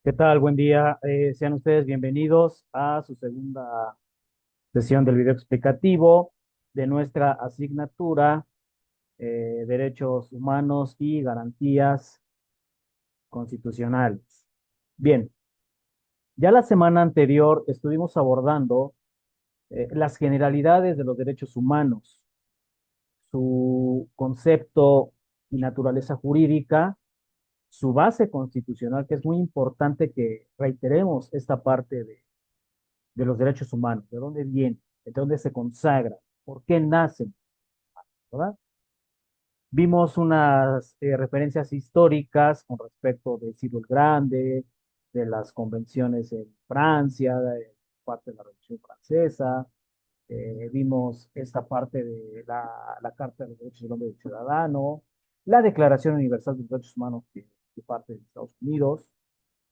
¿Qué tal? Buen día. Sean ustedes bienvenidos a su segunda sesión del video explicativo de nuestra asignatura Derechos Humanos y Garantías Constitucionales. Bien, ya la semana anterior estuvimos abordando las generalidades de los derechos humanos, su concepto y naturaleza jurídica, su base constitucional, que es muy importante que reiteremos esta parte de los derechos humanos, de dónde vienen, de dónde se consagran, por qué nacen, ¿verdad? Vimos unas referencias históricas con respecto de Ciro el Grande, de las convenciones en Francia, de parte de la Revolución Francesa, vimos esta parte de la Carta de los Derechos del Hombre y del Ciudadano, la Declaración Universal de los Derechos Humanos de parte de Estados Unidos,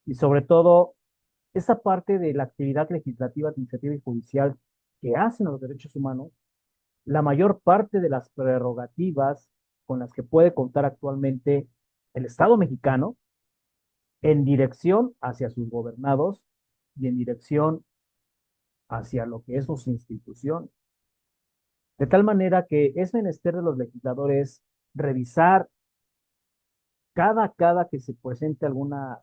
y sobre todo esa parte de la actividad legislativa, administrativa y judicial que hacen los derechos humanos, la mayor parte de las prerrogativas con las que puede contar actualmente el Estado mexicano en dirección hacia sus gobernados y en dirección hacia lo que es sus instituciones. De tal manera que es menester de los legisladores revisar cada que se presente alguna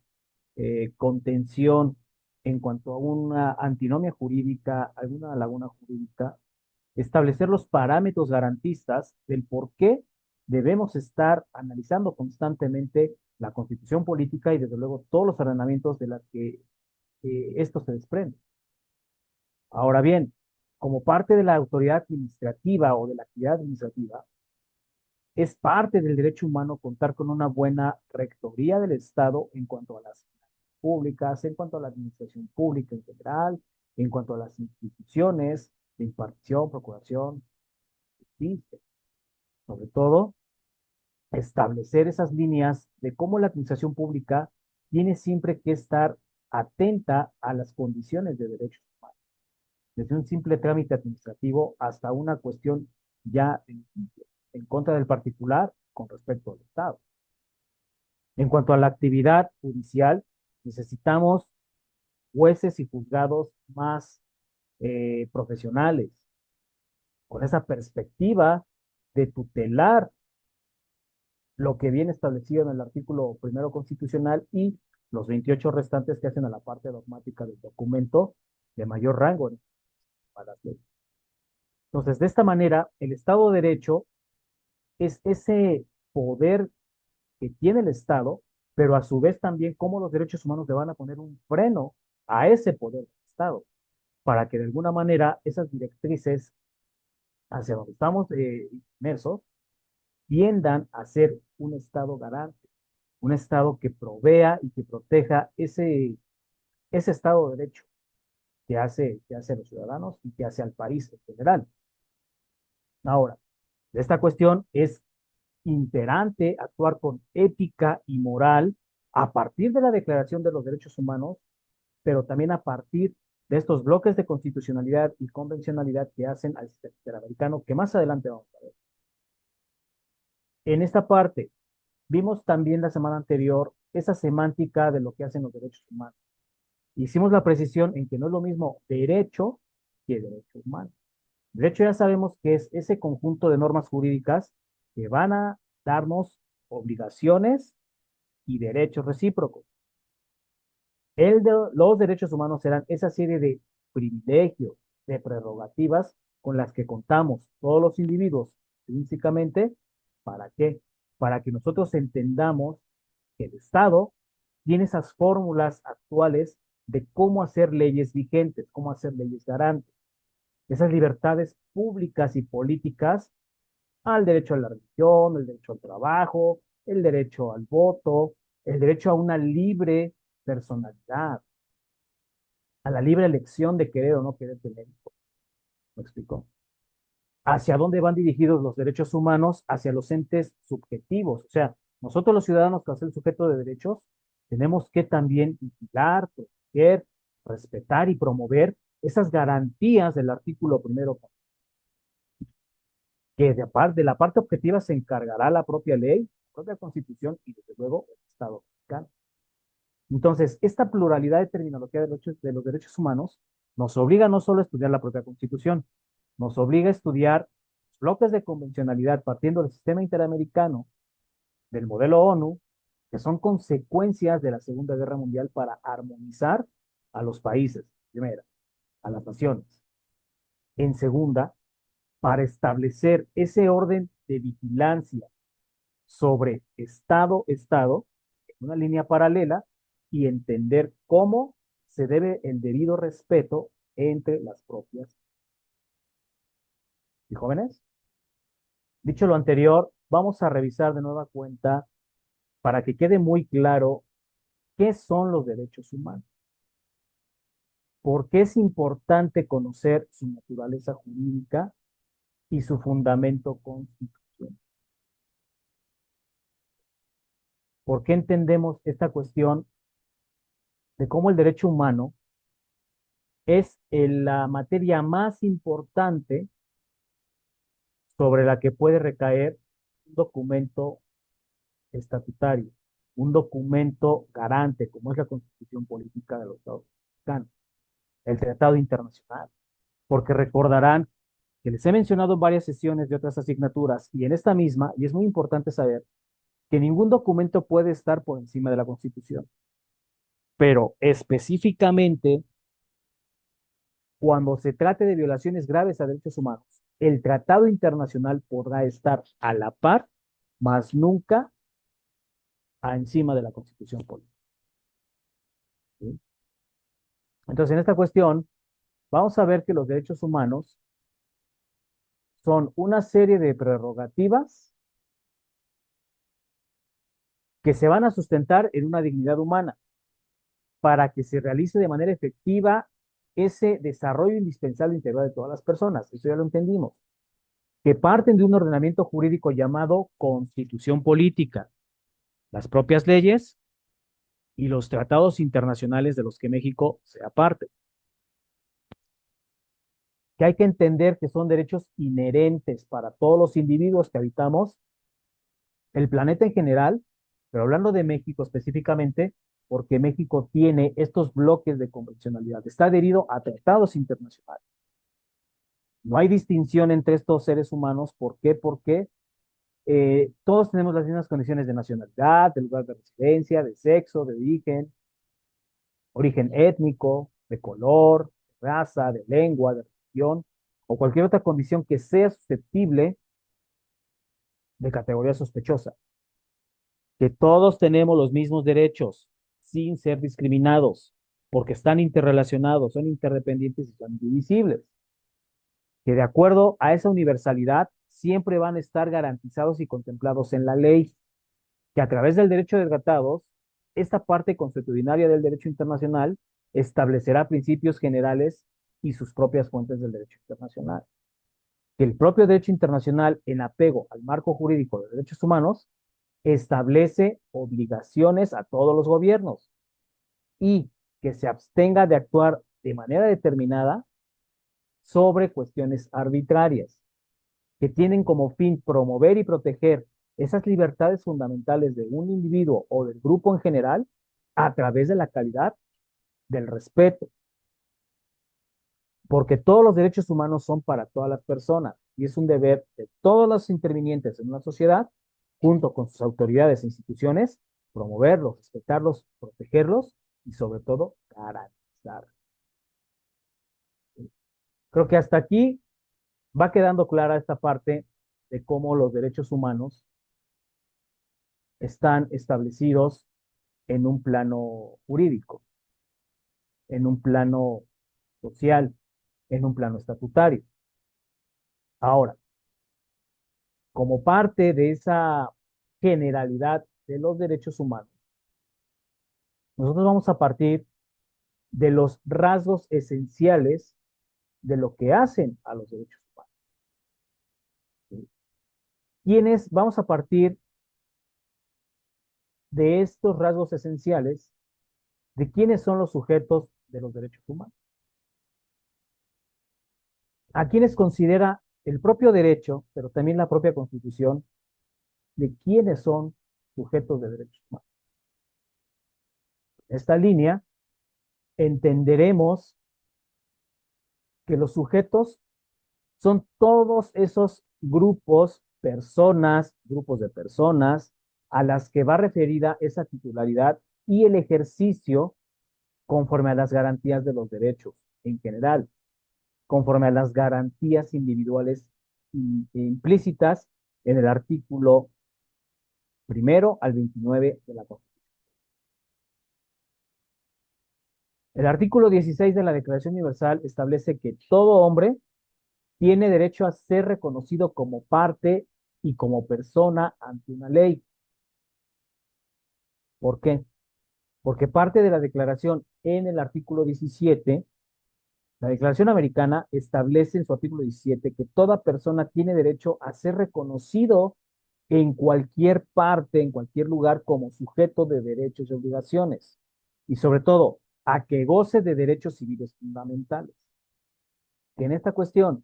contención en cuanto a una antinomia jurídica, alguna laguna jurídica, establecer los parámetros garantistas del por qué debemos estar analizando constantemente la constitución política y desde luego todos los ordenamientos de las que esto se desprende. Ahora bien, como parte de la autoridad administrativa o de la actividad administrativa, es parte del derecho humano contar con una buena rectoría del Estado en cuanto a las públicas, en cuanto a la administración pública en general, en cuanto a las instituciones de impartición, procuración, justicia. Sobre todo, establecer esas líneas de cómo la administración pública tiene siempre que estar atenta a las condiciones de derechos humanos, desde un simple trámite administrativo hasta una cuestión ya en contra del particular con respecto al Estado. En cuanto a la actividad judicial, necesitamos jueces y juzgados más profesionales, con esa perspectiva de tutelar lo que viene establecido en el artículo primero constitucional y los 28 restantes que hacen a la parte dogmática del documento de mayor rango para las leyes. Entonces, de esta manera, el Estado de Derecho es ese poder que tiene el Estado, pero a su vez también cómo los derechos humanos le van a poner un freno a ese poder del Estado, para que de alguna manera esas directrices hacia donde estamos inmersos tiendan a ser un Estado garante, un Estado que provea y que proteja ese Estado de Derecho que hace a los ciudadanos y que hace al país en general. Ahora, esta cuestión es imperante actuar con ética y moral a partir de la Declaración de los Derechos Humanos, pero también a partir de estos bloques de constitucionalidad y convencionalidad que hacen al sistema interamericano, que más adelante vamos a ver. En esta parte, vimos también la semana anterior esa semántica de lo que hacen los derechos humanos. Hicimos la precisión en que no es lo mismo derecho que derecho humano. Derecho ya sabemos que es ese conjunto de normas jurídicas que van a darnos obligaciones y derechos recíprocos. Los derechos humanos serán esa serie de privilegios, de prerrogativas con las que contamos todos los individuos físicamente. ¿Para qué? Para que nosotros entendamos que el Estado tiene esas fórmulas actuales de cómo hacer leyes vigentes, cómo hacer leyes garantes, esas libertades públicas y políticas al derecho a la religión, el derecho al trabajo, el derecho al voto, el derecho a una libre personalidad, a la libre elección de querer o no querer tener hijos. ¿Me explico? ¿Hacia dónde van dirigidos los derechos humanos? Hacia los entes subjetivos. O sea, nosotros los ciudadanos, que el sujeto de derechos, tenemos que también vigilar, proteger, respetar y promover esas garantías del artículo primero, que de la parte objetiva se encargará la propia ley, la propia constitución y desde luego el Estado mexicano. Entonces, esta pluralidad de terminología de los derechos humanos nos obliga no solo a estudiar la propia Constitución, nos obliga a estudiar bloques de convencionalidad partiendo del sistema interamericano, del modelo ONU, que son consecuencias de la Segunda Guerra Mundial para armonizar a los países, primera, a las naciones. En segunda, para establecer ese orden de vigilancia sobre Estado, en una línea paralela, y entender cómo se debe el debido respeto entre las propias. ¿Y jóvenes? Dicho lo anterior, vamos a revisar de nueva cuenta para que quede muy claro qué son los derechos humanos, por qué es importante conocer su naturaleza jurídica y su fundamento constitucional. ¿Por qué entendemos esta cuestión de cómo el derecho humano es la materia más importante sobre la que puede recaer un documento estatutario, un documento garante, como es la Constitución Política de los Estados Mexicanos, el Tratado Internacional? Porque recordarán que les he mencionado en varias sesiones de otras asignaturas y en esta misma, y es muy importante saber que ningún documento puede estar por encima de la Constitución, pero específicamente cuando se trate de violaciones graves a derechos humanos, el Tratado Internacional podrá estar a la par, más nunca encima de la Constitución política. ¿Sí? Entonces, en esta cuestión, vamos a ver que los derechos humanos son una serie de prerrogativas que se van a sustentar en una dignidad humana para que se realice de manera efectiva ese desarrollo indispensable e integral de todas las personas. Eso ya lo entendimos. Que parten de un ordenamiento jurídico llamado Constitución Política, las propias leyes y los tratados internacionales de los que México sea parte. Que hay que entender que son derechos inherentes para todos los individuos que habitamos el planeta en general, pero hablando de México específicamente, porque México tiene estos bloques de convencionalidad, está adherido a tratados internacionales. No hay distinción entre estos seres humanos. ¿Por qué? Porque todos tenemos las mismas condiciones de nacionalidad, de lugar de residencia, de sexo, de origen étnico, de color, de raza, de lengua, de religión, o cualquier otra condición que sea susceptible de categoría sospechosa. Que todos tenemos los mismos derechos sin ser discriminados, porque están interrelacionados, son interdependientes y son indivisibles. Que de acuerdo a esa universalidad siempre van a estar garantizados y contemplados en la ley, que a través del derecho de tratados, esta parte consuetudinaria del derecho internacional establecerá principios generales y sus propias fuentes del derecho internacional. Que el propio derecho internacional, en apego al marco jurídico de derechos humanos, establece obligaciones a todos los gobiernos y que se abstenga de actuar de manera determinada sobre cuestiones arbitrarias, que tienen como fin promover y proteger esas libertades fundamentales de un individuo o del grupo en general a través de la calidad del respeto, porque todos los derechos humanos son para todas las personas y es un deber de todos los intervinientes en una sociedad, junto con sus autoridades e instituciones, promoverlos, respetarlos, protegerlos y sobre todo garantizar. Creo que hasta aquí va quedando clara esta parte de cómo los derechos humanos están establecidos en un plano jurídico, en un plano social, en un plano estatutario. Ahora, como parte de esa generalidad de los derechos humanos, nosotros vamos a partir de los rasgos esenciales de lo que hacen a los derechos humanos. ¿Sí? ¿Quiénes? Vamos a partir de estos rasgos esenciales de quiénes son los sujetos de los derechos humanos. A quienes considera el propio derecho, pero también la propia Constitución, de quiénes son sujetos de derechos humanos. esta línea, entenderemos que los sujetos son todos esos grupos, personas, grupos de personas a las que va referida esa titularidad y el ejercicio conforme a las garantías de los derechos en general, conforme a las garantías individuales implícitas en el artículo primero al 29 de la Constitución. El artículo 16 de la Declaración Universal establece que todo hombre tiene derecho a ser reconocido como parte y como persona ante una ley. ¿Por qué? Porque parte de la declaración en el artículo 17, la Declaración Americana establece en su artículo 17 que toda persona tiene derecho a ser reconocido en cualquier parte, en cualquier lugar, como sujeto de derechos y obligaciones. Y sobre todo, a que goce de derechos civiles fundamentales. Que en esta cuestión,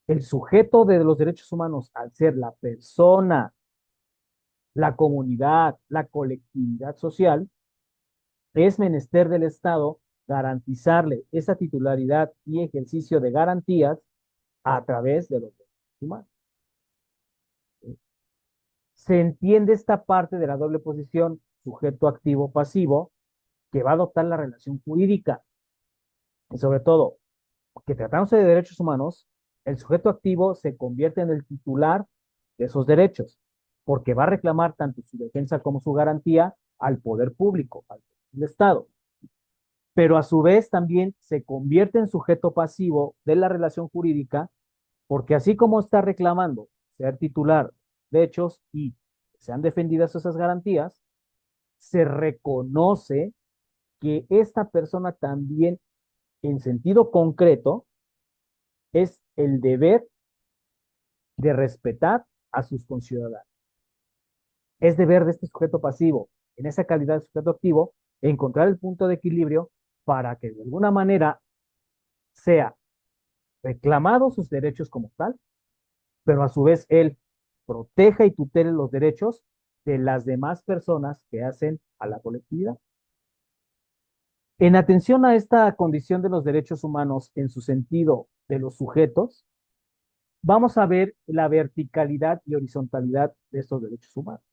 el sujeto de los derechos humanos, al ser la persona, la comunidad, la colectividad social, es menester del Estado garantizarle esa titularidad y ejercicio de garantías a través de los derechos humanos. Se entiende esta parte de la doble posición sujeto activo pasivo que va a adoptar la relación jurídica y sobre todo que tratándose de derechos humanos, el sujeto activo se convierte en el titular de esos derechos porque va a reclamar tanto su defensa como su garantía al poder público, al Estado, pero a su vez también se convierte en sujeto pasivo de la relación jurídica, porque así como está reclamando ser titular de hechos y sean defendidas esas garantías, se reconoce que esta persona también, en sentido concreto, es el deber de respetar a sus conciudadanos. Es deber de este sujeto pasivo, en esa calidad de sujeto activo, encontrar el punto de equilibrio para que de alguna manera sea reclamado sus derechos como tal, pero a su vez él proteja y tutele los derechos de las demás personas que hacen a la colectividad. En atención a esta condición de los derechos humanos en su sentido de los sujetos, vamos a ver la verticalidad y horizontalidad de estos derechos humanos.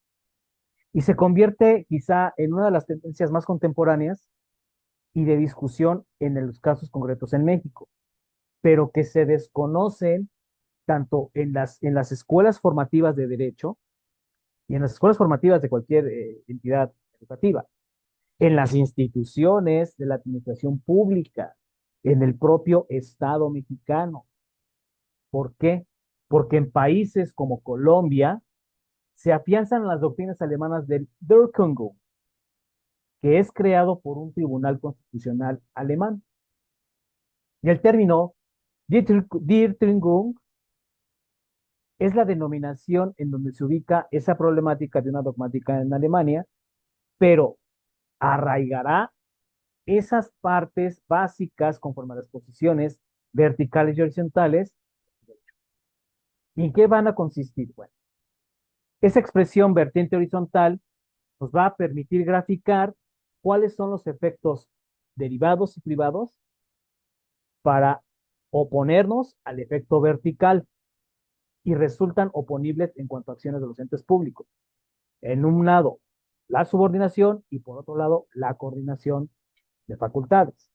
Y se convierte quizá en una de las tendencias más contemporáneas y de discusión en los casos concretos en México, pero que se desconocen tanto en las escuelas formativas de derecho y en las escuelas formativas de cualquier entidad educativa, en las instituciones de la administración pública, en el propio Estado mexicano. ¿Por qué? Porque en países como Colombia se afianzan las doctrinas alemanas del Durkheim, que es creado por un tribunal constitucional alemán. Y el término Durkheim es la denominación en donde se ubica esa problemática de una dogmática en Alemania, pero arraigará esas partes básicas conforme a las posiciones verticales y horizontales. ¿Y en qué van a consistir? Bueno, esa expresión vertiente horizontal nos va a permitir graficar cuáles son los efectos derivados y privados para oponernos al efecto vertical y resultan oponibles en cuanto a acciones de los entes públicos. En un lado, la subordinación y por otro lado, la coordinación de facultades.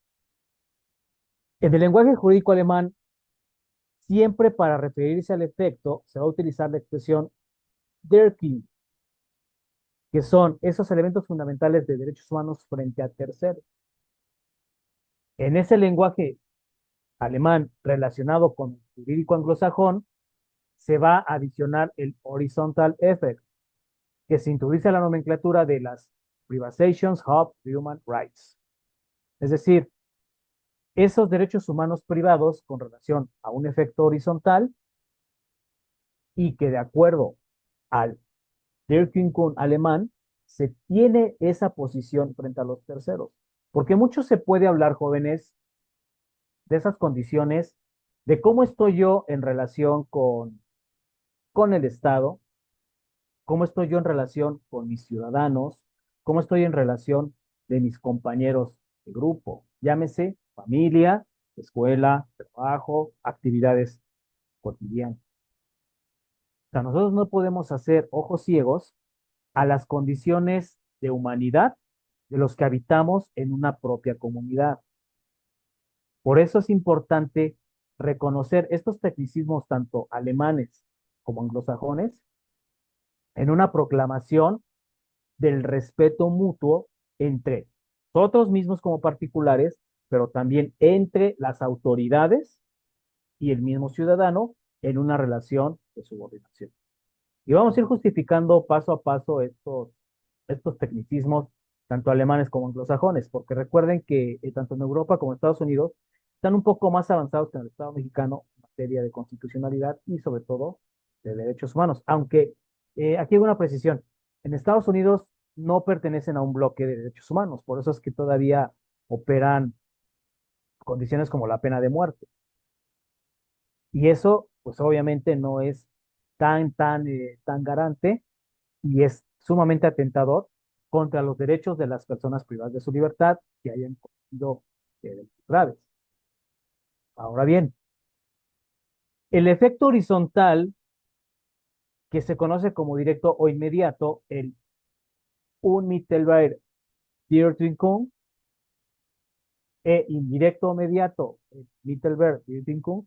En el lenguaje jurídico alemán, siempre para referirse al efecto, se va a utilizar la expresión der Kind, que son esos elementos fundamentales de derechos humanos frente a terceros. En ese lenguaje alemán relacionado con el jurídico anglosajón, se va a adicionar el horizontal effect, que se introduce a la nomenclatura de las privations of human rights. Es decir, esos derechos humanos privados con relación a un efecto horizontal y que de acuerdo al Durkheim alemán se tiene esa posición frente a los terceros. Porque mucho se puede hablar, jóvenes, de esas condiciones, de cómo estoy yo en relación con el Estado, cómo estoy yo en relación con mis ciudadanos, cómo estoy en relación de mis compañeros de grupo, llámese familia, escuela, trabajo, actividades cotidianas. O sea, nosotros no podemos hacer ojos ciegos a las condiciones de humanidad de los que habitamos en una propia comunidad. Por eso es importante reconocer estos tecnicismos tanto alemanes como anglosajones en una proclamación del respeto mutuo entre nosotros mismos como particulares, pero también entre las autoridades y el mismo ciudadano en una relación de subordinación. Y vamos a ir justificando paso a paso estos tecnicismos, tanto alemanes como anglosajones, porque recuerden que tanto en Europa como en Estados Unidos están un poco más avanzados que en el Estado mexicano en materia de constitucionalidad y sobre todo de derechos humanos. Aunque aquí hay una precisión, en Estados Unidos no pertenecen a un bloque de derechos humanos, por eso es que todavía operan condiciones como la pena de muerte. Y eso, pues obviamente no es tan garante y es sumamente atentador contra los derechos de las personas privadas de su libertad que hayan cometido delitos graves. Ahora bien, el efecto horizontal, que se conoce como directo o inmediato, el unmittelbare Wirkung, e indirecto o mediato, el mittelbare Wirkung,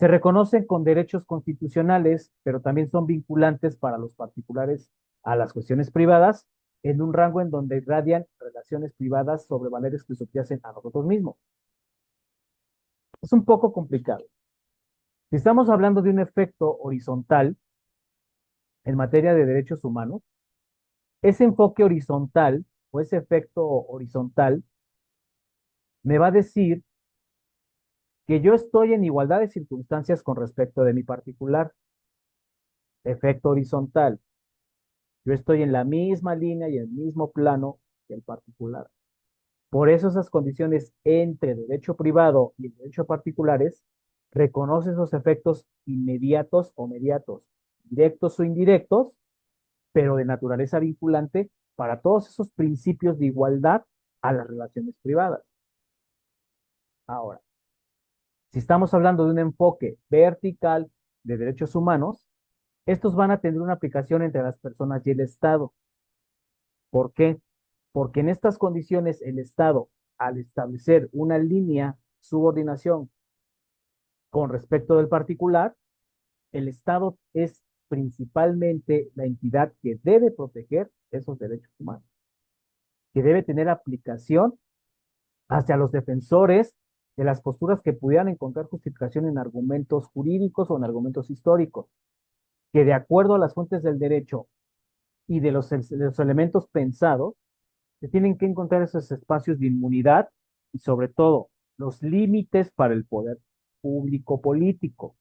se reconocen con derechos constitucionales, pero también son vinculantes para los particulares a las cuestiones privadas, en un rango en donde irradian relaciones privadas sobre valores que subyacen a nosotros mismos. Es un poco complicado. Si estamos hablando de un efecto horizontal en materia de derechos humanos, ese enfoque horizontal o ese efecto horizontal me va a decir que yo estoy en igualdad de circunstancias con respecto de mi particular. Efecto horizontal. Yo estoy en la misma línea y en el mismo plano que el particular. Por eso esas condiciones entre derecho privado y el derecho particulares reconocen esos efectos inmediatos o mediatos, directos o indirectos, pero de naturaleza vinculante para todos esos principios de igualdad a las relaciones privadas. Ahora, si estamos hablando de un enfoque vertical de derechos humanos, estos van a tener una aplicación entre las personas y el Estado. ¿Por qué? Porque en estas condiciones el Estado, al establecer una línea subordinación con respecto del particular, el Estado es principalmente la entidad que debe proteger esos derechos humanos, que debe tener aplicación hacia los defensores de las posturas que pudieran encontrar justificación en argumentos jurídicos o en argumentos históricos, que de acuerdo a las fuentes del derecho y de los elementos pensados, se tienen que encontrar esos espacios de inmunidad y sobre todo los límites para el poder público político.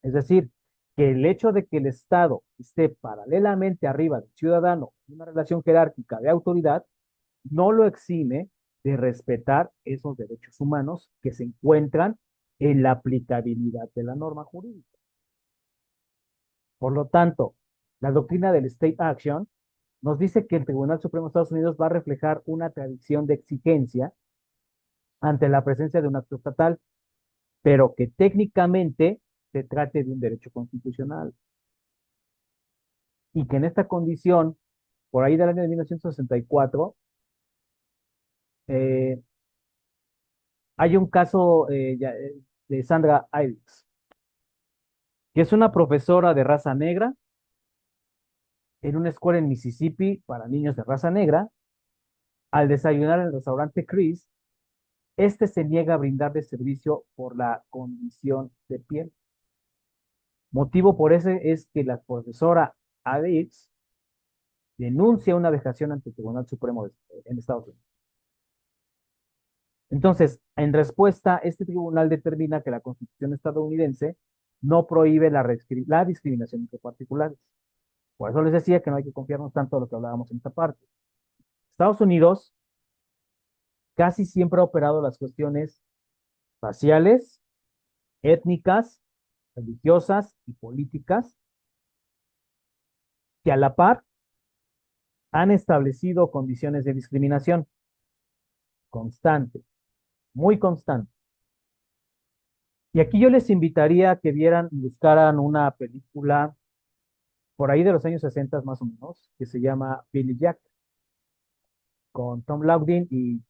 Es decir, que el hecho de que el Estado esté paralelamente arriba del ciudadano en una relación jerárquica de autoridad no lo exime de respetar esos derechos humanos que se encuentran en la aplicabilidad de la norma jurídica. Por lo tanto, la doctrina del state action nos dice que el Tribunal Supremo de Estados Unidos va a reflejar una tradición de exigencia ante la presencia de un acto estatal, pero que técnicamente se trate de un derecho constitucional y que en esta condición, por ahí del año de 1964, eh, hay un caso de Sandra Ives, que es una profesora de raza negra en una escuela en Mississippi para niños de raza negra. Al desayunar en el restaurante Chris, este se niega a brindarle servicio por la condición de piel. Motivo por ese es que la profesora Ives denuncia una vejación ante el Tribunal Supremo en Estados Unidos. Entonces, en respuesta, este tribunal determina que la Constitución estadounidense no prohíbe la discriminación entre particulares. Por eso les decía que no hay que confiarnos tanto en lo que hablábamos en esta parte. Estados Unidos casi siempre ha operado las cuestiones raciales, étnicas, religiosas y políticas que a la par han establecido condiciones de discriminación constante, muy constante. Y aquí yo les invitaría a que vieran y buscaran una película por ahí de los años 60 más o menos, que se llama Billy Jack, con Tom Loughlin y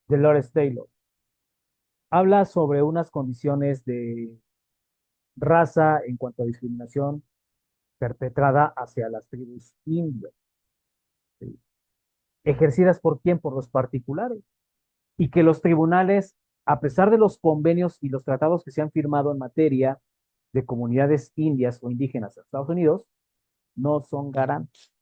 Dolores Taylor. Habla sobre unas condiciones de raza en cuanto a discriminación perpetrada hacia las tribus indias, ¿sí? ¿Ejercidas por quién? Por los particulares. Y que los tribunales, a pesar de los convenios y los tratados que se han firmado en materia de comunidades indias o indígenas en Estados Unidos, no son garantes.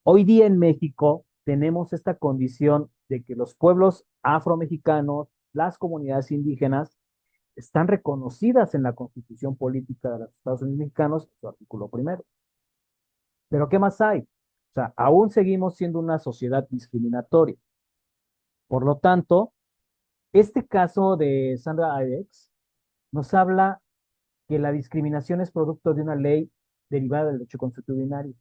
Hoy día en México tenemos esta condición de que los pueblos afromexicanos, las comunidades indígenas, están reconocidas en la Constitución Política de los Estados Unidos Mexicanos, su artículo primero. Pero ¿qué más hay? O sea, aún seguimos siendo una sociedad discriminatoria. Por lo tanto, este caso de Sandra Ibex nos habla que la discriminación es producto de una ley derivada del derecho consuetudinario,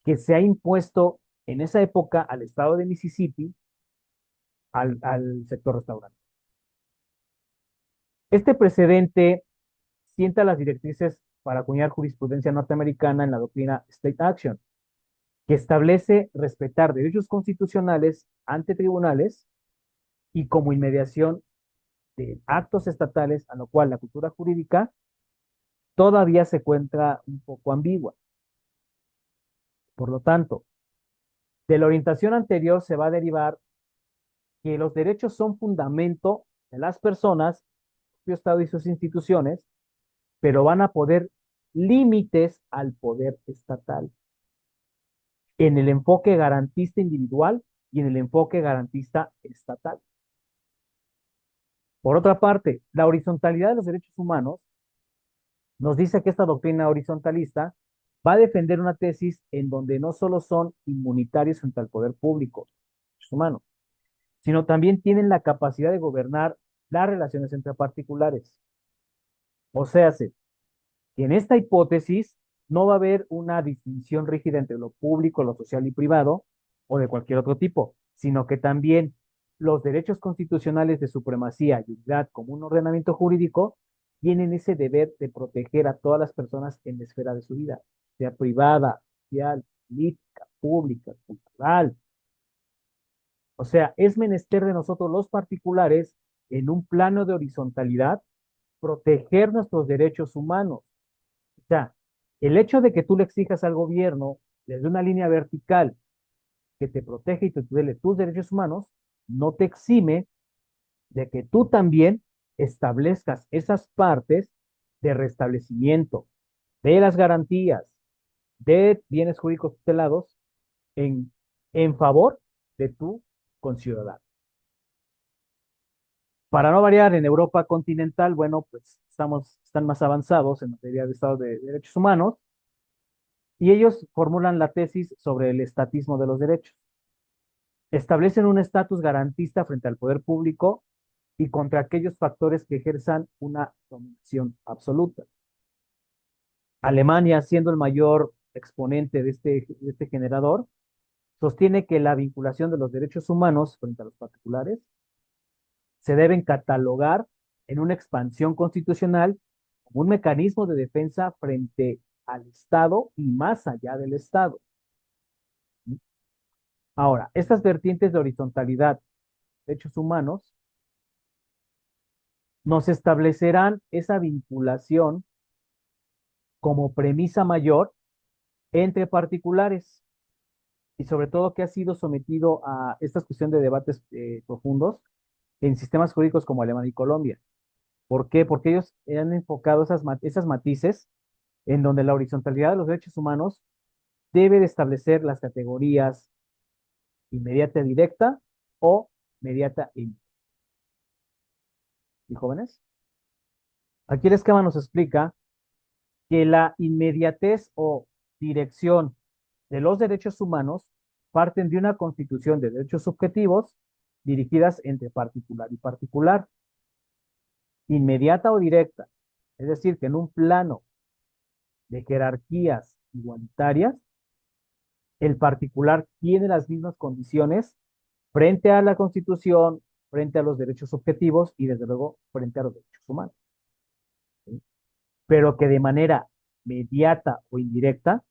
que se ha impuesto en esa época al estado de Mississippi, al sector restaurante. Este precedente sienta las directrices para acuñar jurisprudencia norteamericana en la doctrina State Action, que establece respetar derechos constitucionales ante tribunales y como inmediación de actos estatales, a lo cual la cultura jurídica todavía se encuentra un poco ambigua. Por lo tanto, de la orientación anterior se va a derivar que los derechos son fundamento de las personas, su Estado y sus instituciones, pero van a poder límites al poder estatal en el enfoque garantista individual y en el enfoque garantista estatal. Por otra parte, la horizontalidad de los derechos humanos nos dice que esta doctrina horizontalista va a defender una tesis en donde no solo son inmunitarios frente al poder público, derechos humanos, sino también tienen la capacidad de gobernar las relaciones entre particulares. O sea, que en esta hipótesis no va a haber una distinción rígida entre lo público, lo social y privado, o de cualquier otro tipo, sino que también los derechos constitucionales de supremacía y unidad como un ordenamiento jurídico tienen ese deber de proteger a todas las personas en la esfera de su vida, sea privada, social, política, pública, cultural. O sea, es menester de nosotros los particulares, en un plano de horizontalidad, proteger nuestros derechos humanos. O sea, el hecho de que tú le exijas al gobierno desde una línea vertical que te protege y te tutele tus derechos humanos, no te exime de que tú también establezcas esas partes de restablecimiento de las garantías de bienes jurídicos tutelados en, en favor de tu conciudadano. Para no variar, en Europa continental, bueno, pues están más avanzados en materia de Estado de Derechos Humanos y ellos formulan la tesis sobre el estatismo de los derechos. Establecen un estatus garantista frente al poder público y contra aquellos factores que ejerzan una dominación absoluta. Alemania, siendo el mayor exponente de este generador, sostiene que la vinculación de los derechos humanos frente a los particulares se deben catalogar en una expansión constitucional como un mecanismo de defensa frente al Estado y más allá del Estado. Ahora, estas vertientes de horizontalidad, derechos humanos, nos establecerán esa vinculación como premisa mayor entre particulares y sobre todo que ha sido sometido a esta cuestión de debates profundos en sistemas jurídicos como Alemania y Colombia. ¿Por qué? Porque ellos han enfocado esas matices en donde la horizontalidad de los derechos humanos debe de establecer las categorías inmediata directa o mediata indirecta. ¿Y jóvenes? Aquí el esquema nos explica que la inmediatez o dirección de los derechos humanos parten de una constitución de derechos subjetivos dirigidas entre particular y particular, inmediata o directa. Es decir, que en un plano de jerarquías igualitarias, el particular tiene las mismas condiciones frente a la Constitución, frente a los derechos objetivos y desde luego frente a los derechos humanos, ¿sí? Pero que de manera mediata o indirecta,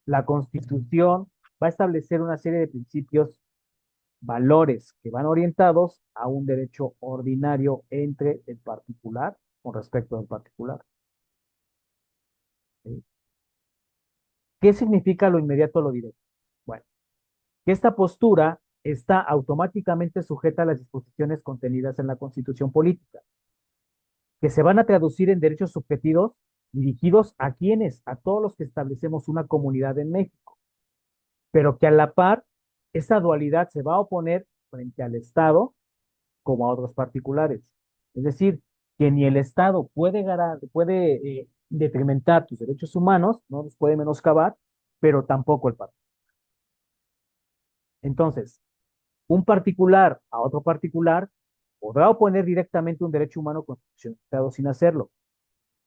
la Constitución va a establecer una serie de principios, valores que van orientados a un derecho ordinario entre el particular con respecto al particular, ¿sí? ¿Qué significa lo inmediato o lo directo? Bueno, que esta postura está automáticamente sujeta a las disposiciones contenidas en la Constitución política, que se van a traducir en derechos subjetivos dirigidos a quienes, a todos los que establecemos una comunidad en México, pero que a la par, esa dualidad se va a oponer frente al Estado como a otros particulares. Es decir, que ni el Estado puede detrimentar tus derechos humanos, no los puede menoscabar, pero tampoco el partido. Entonces, un particular a otro particular podrá oponer directamente un derecho humano constitucionalizado sin hacerlo,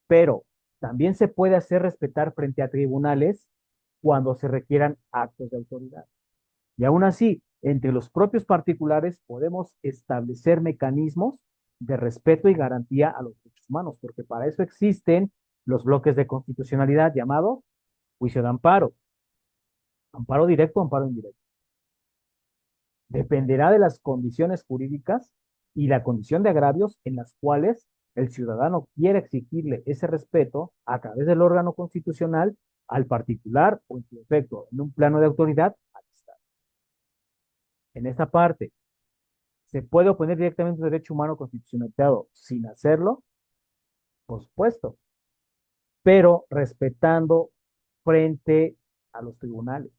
pero también se puede hacer respetar frente a tribunales cuando se requieran actos de autoridad. Y aún así, entre los propios particulares podemos establecer mecanismos de respeto y garantía a los derechos humanos, porque para eso existen los bloques de constitucionalidad llamados juicio de amparo, amparo directo, amparo indirecto. Dependerá de las condiciones jurídicas y la condición de agravios en las cuales el ciudadano quiere exigirle ese respeto a través del órgano constitucional al particular o en su efecto en un plano de autoridad al Estado. En esta parte, ¿se puede oponer directamente un derecho humano constitucionalizado sin hacerlo? Por supuesto, pero respetando frente a los tribunales.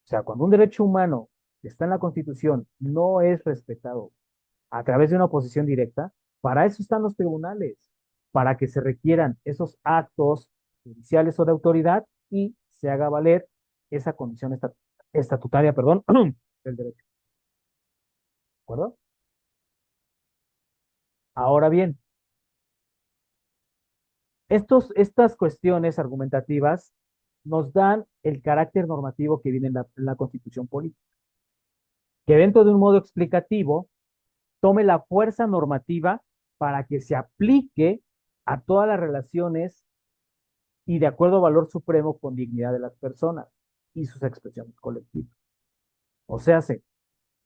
O sea, cuando un derecho humano que está en la Constitución no es respetado a través de una oposición directa, para eso están los tribunales, para que se requieran esos actos judiciales o de autoridad y se haga valer esa condición estatutaria, perdón, del derecho. ¿De acuerdo? Ahora bien, estas cuestiones argumentativas nos dan el carácter normativo que viene en la Constitución política, que dentro de un modo explicativo tome la fuerza normativa para que se aplique a todas las relaciones y de acuerdo a valor supremo con dignidad de las personas y sus expresiones colectivas. O sea,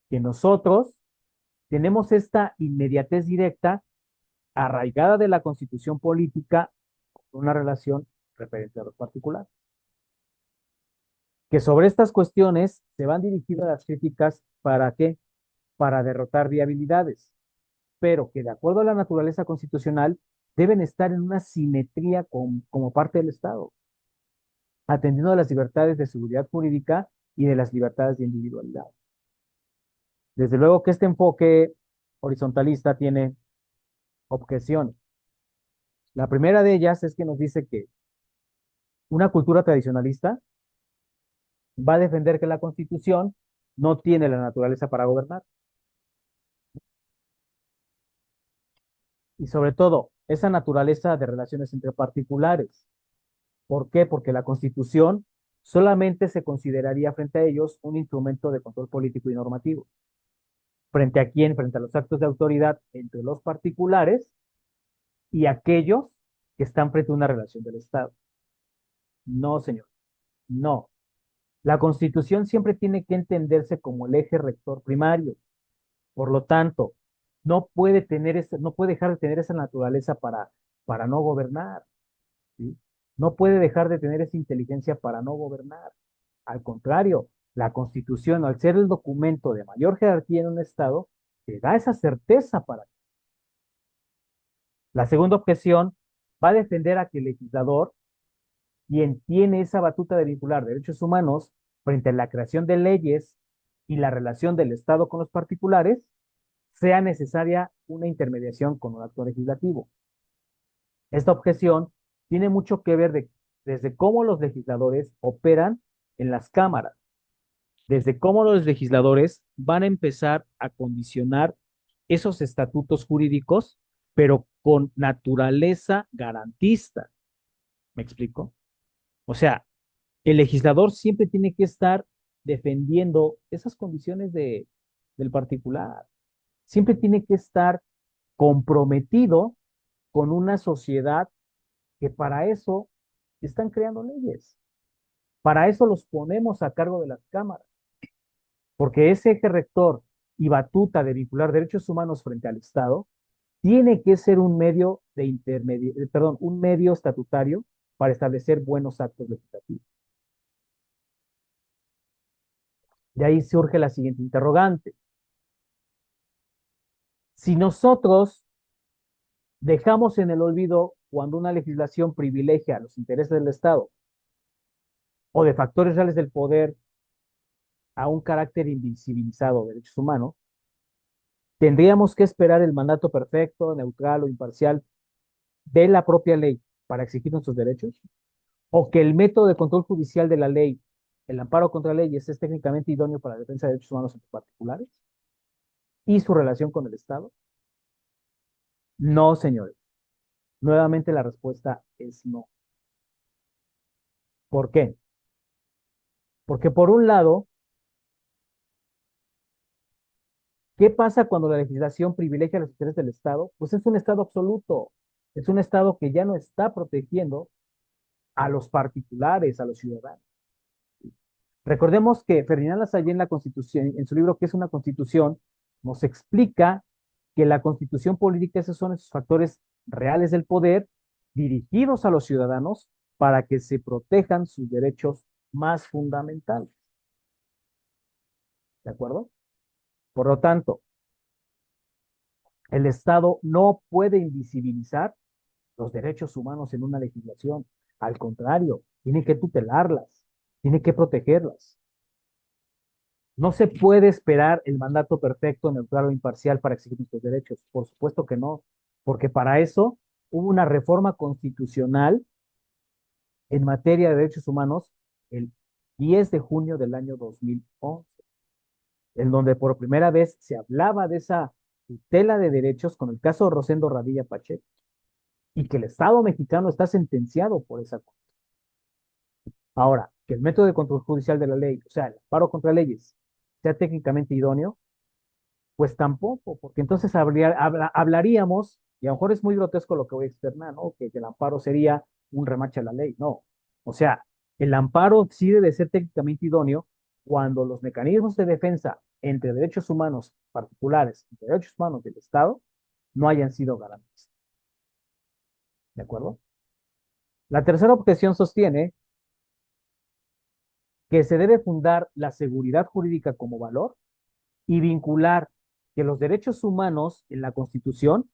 que nosotros tenemos esta inmediatez directa arraigada de la Constitución política con una relación referente a los particulares. Que sobre estas cuestiones se van dirigidas las críticas ¿para qué? Para derrotar viabilidades, pero que de acuerdo a la naturaleza constitucional deben estar en una simetría como parte del Estado, atendiendo a las libertades de seguridad jurídica y de las libertades de individualidad. Desde luego que este enfoque horizontalista tiene objeciones. La primera de ellas es que nos dice que una cultura tradicionalista va a defender que la Constitución no tiene la naturaleza para gobernar. Y sobre todo, esa naturaleza de relaciones entre particulares. ¿Por qué? Porque la Constitución solamente se consideraría frente a ellos un instrumento de control político y normativo. ¿Frente a quién? Frente a los actos de autoridad entre los particulares y aquellos que están frente a una relación del Estado. No, señor, no. La Constitución siempre tiene que entenderse como el eje rector primario. Por lo tanto, no puede dejar de tener esa naturaleza para no gobernar, ¿sí? No puede dejar de tener esa inteligencia para no gobernar. Al contrario, la Constitución, al ser el documento de mayor jerarquía en un Estado, te da esa certeza para. La segunda objeción va a defender a que el legislador, quien tiene esa batuta de vincular derechos humanos frente a la creación de leyes y la relación del Estado con los particulares, sea necesaria una intermediación con un acto legislativo. Esta objeción tiene mucho que ver desde cómo los legisladores operan en las cámaras, desde cómo los legisladores van a empezar a condicionar esos estatutos jurídicos, pero con naturaleza garantista. ¿Me explico? O sea, el legislador siempre tiene que estar defendiendo esas condiciones del particular. Siempre tiene que estar comprometido con una sociedad que para eso están creando leyes. Para eso los ponemos a cargo de las cámaras, porque ese eje rector y batuta de vincular derechos humanos frente al Estado tiene que ser un medio de perdón, un medio estatutario para establecer buenos actos legislativos. De ahí surge la siguiente interrogante. Si nosotros dejamos en el olvido cuando una legislación privilegia los intereses del Estado o de factores reales del poder a un carácter invisibilizado de derechos humanos, tendríamos que esperar el mandato perfecto, neutral o imparcial de la propia ley para exigir nuestros derechos, o que el método de control judicial de la ley, el amparo contra leyes, es técnicamente idóneo para la defensa de derechos humanos entre particulares y su relación con el Estado. No, señores. Nuevamente la respuesta es no. ¿Por qué? Porque por un lado, ¿qué pasa cuando la legislación privilegia los intereses del Estado? Pues es un Estado absoluto. Es un Estado que ya no está protegiendo a los particulares, a los ciudadanos. Recordemos que Ferdinand Lassalle en la Constitución, en su libro ¿Qué es una Constitución?, nos explica que la Constitución política, esos son esos factores reales del poder dirigidos a los ciudadanos para que se protejan sus derechos más fundamentales. ¿De acuerdo? Por lo tanto, el Estado no puede invisibilizar los derechos humanos en una legislación. Al contrario, tiene que tutelarlas, tiene que protegerlas. No se puede esperar el mandato perfecto, neutral o imparcial para exigir nuestros derechos. Por supuesto que no, porque para eso hubo una reforma constitucional en materia de derechos humanos el 10 de junio del año 2011, en donde por primera vez se hablaba de esa tutela de derechos con el caso de Rosendo Radilla Pacheco, y que el Estado mexicano está sentenciado por esa cosa. Ahora, que el método de control judicial de la ley, o sea, el amparo contra leyes, sea técnicamente idóneo, pues tampoco, porque entonces hablaríamos, y a lo mejor es muy grotesco lo que voy a externar, ¿no? Que el amparo sería un remache a la ley. No. O sea, el amparo sí debe ser técnicamente idóneo cuando los mecanismos de defensa entre derechos humanos particulares y derechos humanos del Estado no hayan sido garantizados. ¿De acuerdo? La tercera objeción sostiene que se debe fundar la seguridad jurídica como valor y vincular que los derechos humanos en la Constitución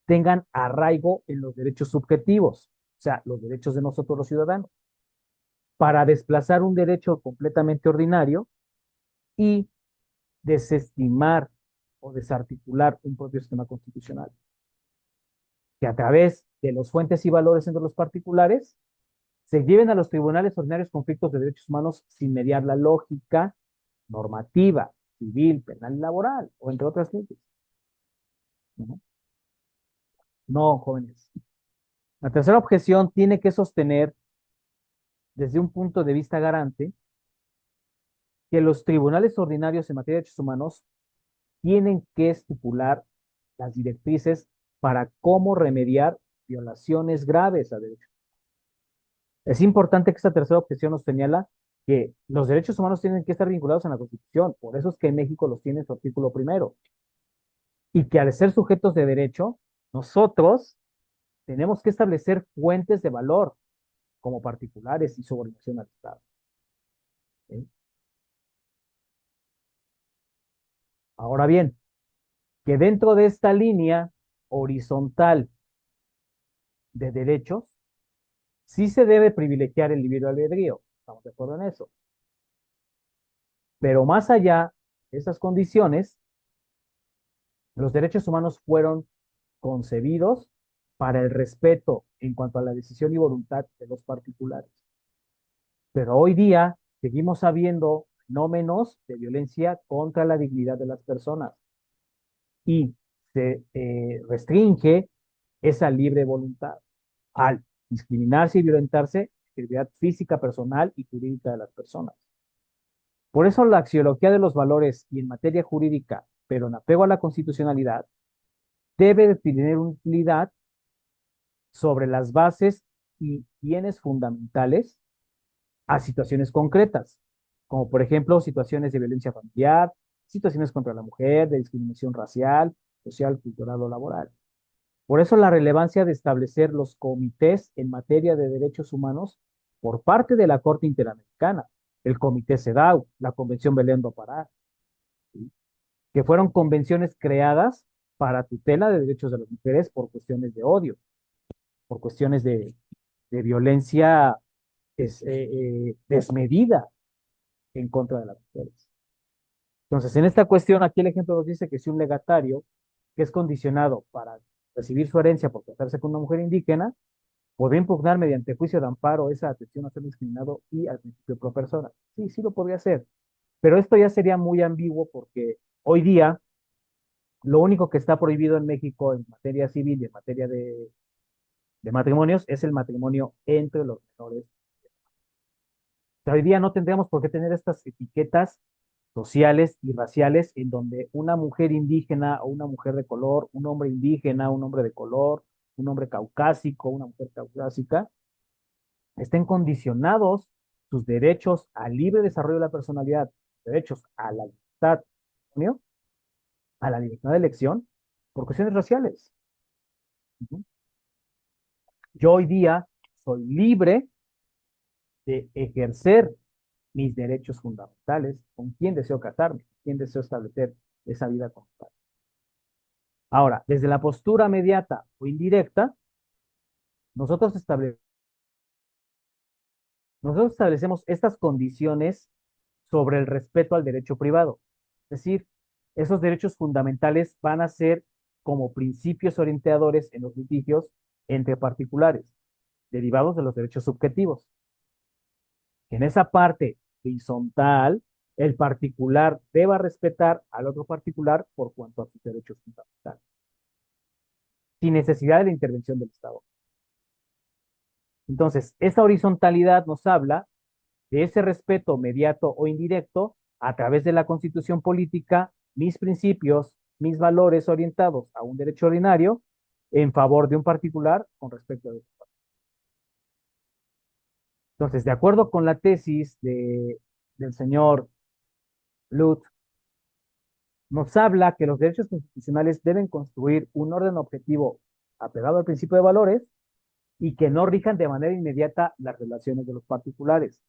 tengan arraigo en los derechos subjetivos, o sea, los derechos de nosotros los ciudadanos, para desplazar un derecho completamente ordinario y desestimar o desarticular un propio sistema constitucional, que a través de los fuentes y valores entre los particulares se lleven a los tribunales ordinarios conflictos de derechos humanos sin mediar la lógica normativa, civil, penal y laboral, o entre otras leyes. ¿No? No, jóvenes. La tercera objeción tiene que sostener, desde un punto de vista garante, que los tribunales ordinarios en materia de derechos humanos tienen que estipular las directrices para cómo remediar violaciones graves a derechos. Es importante que esta tercera objeción nos señala que los derechos humanos tienen que estar vinculados en la Constitución, por eso es que México los tiene en su artículo primero, y que al ser sujetos de derecho, nosotros tenemos que establecer fuentes de valor como particulares y subordinación al Estado. ¿Sí? Ahora bien, que dentro de esta línea horizontal de derechos, sí se debe privilegiar el libre albedrío, estamos de acuerdo en eso. Pero más allá de esas condiciones, los derechos humanos fueron concebidos para el respeto en cuanto a la decisión y voluntad de los particulares. Pero hoy día seguimos habiendo fenómenos de violencia contra la dignidad de las personas y se restringe esa libre voluntad al discriminarse y violentarse integridad física, personal y jurídica de las personas. Por eso la axiología de los valores y en materia jurídica, pero en apego a la constitucionalidad, debe de tener utilidad sobre las bases y bienes fundamentales a situaciones concretas, como por ejemplo situaciones de violencia familiar, situaciones contra la mujer, de discriminación racial, social, cultural o laboral. Por eso la relevancia de establecer los comités en materia de derechos humanos por parte de la Corte Interamericana, el Comité CEDAW, la Convención Belén do Pará, ¿sí? Que fueron convenciones creadas para tutela de derechos de las mujeres por cuestiones de odio, por cuestiones de violencia desmedida en contra de las mujeres. Entonces, en esta cuestión, aquí el ejemplo nos dice que si un legatario que es condicionado para recibir su herencia por casarse con una mujer indígena, podría impugnar mediante juicio de amparo esa atención a ser discriminado y al principio pro persona. Sí, sí lo podría hacer, pero esto ya sería muy ambiguo porque hoy día lo único que está prohibido en México en materia civil y en materia de matrimonios es el matrimonio entre los menores. O sea, hoy día no tendríamos por qué tener estas etiquetas sociales y raciales en donde una mujer indígena o una mujer de color, un hombre indígena, un hombre de color, un hombre caucásico, una mujer caucásica, estén condicionados sus derechos al libre desarrollo de la personalidad, derechos a la libertad, ¿no? A la libertad de elección por cuestiones raciales. Ujú. Yo hoy día soy libre de ejercer mis derechos fundamentales, con quién deseo casarme, con quién deseo establecer esa vida conjugal. Ahora, desde la postura mediata o indirecta, nosotros, estable- nosotros establecemos estas condiciones sobre el respeto al derecho privado. Es decir, esos derechos fundamentales van a ser como principios orientadores en los litigios entre particulares, derivados de los derechos subjetivos. En esa parte horizontal, el particular deba respetar al otro particular por cuanto a sus derechos fundamentales, sin necesidad de la intervención del Estado. Entonces, esta horizontalidad nos habla de ese respeto mediato o indirecto a través de la constitución política, mis principios, mis valores orientados a un derecho ordinario en favor de un particular con respecto a otro. Entonces, de acuerdo con la tesis del señor Lut, nos habla que los derechos constitucionales deben construir un orden objetivo apegado al principio de valores y que no rijan de manera inmediata las relaciones de los particulares,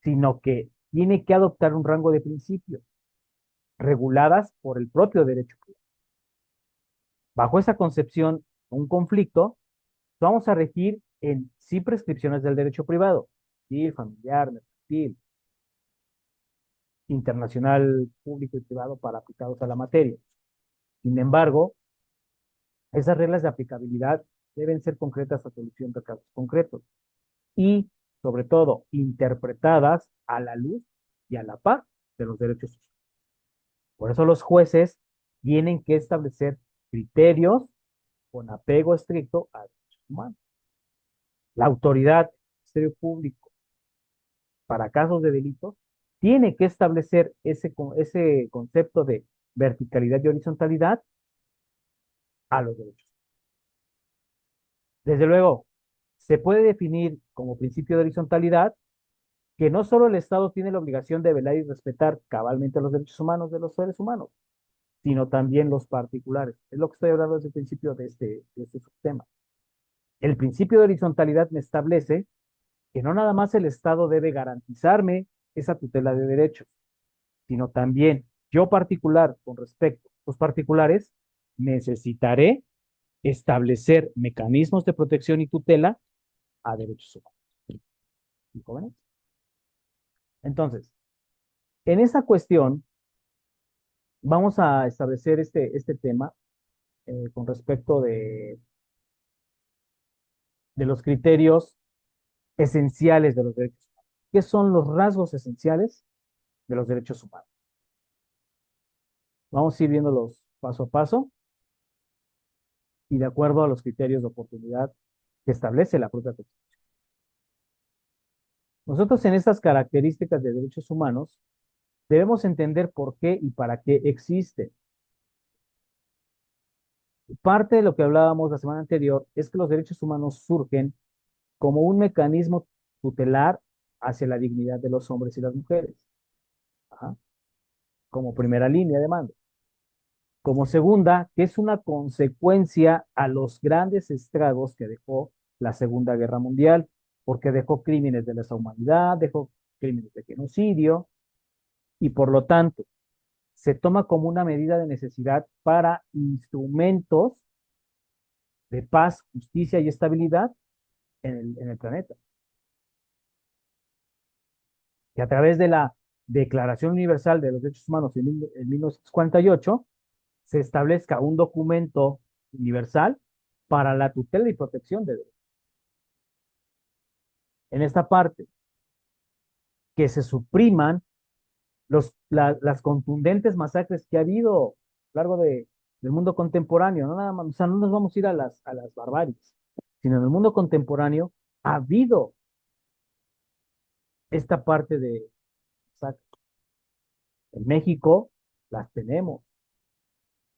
sino que tiene que adoptar un rango de principios reguladas por el propio derecho privado. Bajo esa concepción, un conflicto, vamos a regir en sí prescripciones del derecho privado, civil, familiar, mercantil, internacional, público y privado para aplicados a la materia. Sin embargo, esas reglas de aplicabilidad deben ser concretas a solución de casos concretos y, sobre todo, interpretadas a la luz y a la par de los derechos humanos. Por eso los jueces tienen que establecer criterios con apego estricto a derechos humanos. La autoridad, el Ministerio Público, para casos de delitos, tiene que establecer ese concepto de verticalidad y horizontalidad a los derechos. Desde luego, se puede definir como principio de horizontalidad que no solo el Estado tiene la obligación de velar y respetar cabalmente los derechos humanos de los seres humanos, sino también los particulares. Es lo que estoy hablando desde el principio de este subtema. El principio de horizontalidad me establece que no nada más el Estado debe garantizarme esa tutela de derechos, sino también yo particular con respecto a los particulares necesitaré establecer mecanismos de protección y tutela a derechos humanos. ¿Y jóvenes? Entonces, en esa cuestión vamos a establecer este tema con respecto de los criterios esenciales de los derechos humanos. ¿Qué son los rasgos esenciales de los derechos humanos? Vamos a ir viéndolos paso a paso y de acuerdo a los criterios de oportunidad que establece la propia Constitución. Nosotros en estas características de derechos humanos debemos entender por qué y para qué existen. Parte de lo que hablábamos la semana anterior es que los derechos humanos surgen como un mecanismo tutelar hacia la dignidad de los hombres y las mujeres, ajá, como primera línea de mando. Como segunda, que es una consecuencia a los grandes estragos que dejó la Segunda Guerra Mundial, porque dejó crímenes de lesa humanidad, dejó crímenes de genocidio, y por lo tanto se toma como una medida de necesidad para instrumentos de paz, justicia y estabilidad en el planeta. Que a través de la Declaración Universal de los Derechos Humanos en 1948 se establezca un documento universal para la tutela y protección de derechos. En esta parte, que se supriman las contundentes masacres que ha habido a lo largo del mundo contemporáneo, no nada más, o sea, no nos vamos a ir a las barbaries, sino en el mundo contemporáneo ha habido esta parte de masacres. En México las tenemos.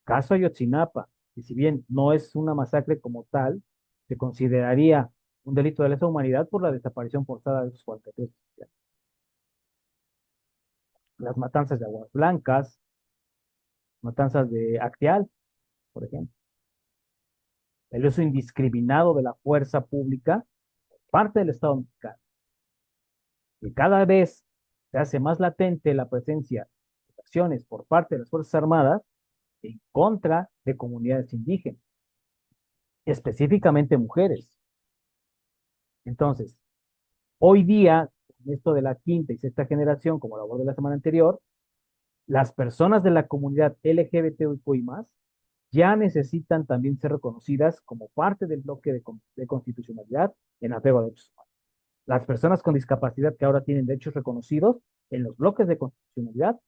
Caso Ayotzinapa, y si bien no es una masacre como tal, se consideraría un delito de lesa humanidad por la desaparición forzada de esos 43 cristianos. Las matanzas de Aguas Blancas, matanzas de Acteal, por ejemplo. El uso indiscriminado de la fuerza pública por parte del Estado mexicano. Y cada vez se hace más latente la presencia de acciones por parte de las Fuerzas Armadas en contra de comunidades indígenas, específicamente mujeres. Entonces, hoy día, con esto de la quinta y sexta generación, como lo abordé la semana anterior, las personas de la comunidad LGBTQI+, ya necesitan también ser reconocidas como parte del bloque de constitucionalidad en apego a derechos humanos. Las personas con discapacidad que ahora tienen derechos reconocidos en los bloques de constitucionalidad.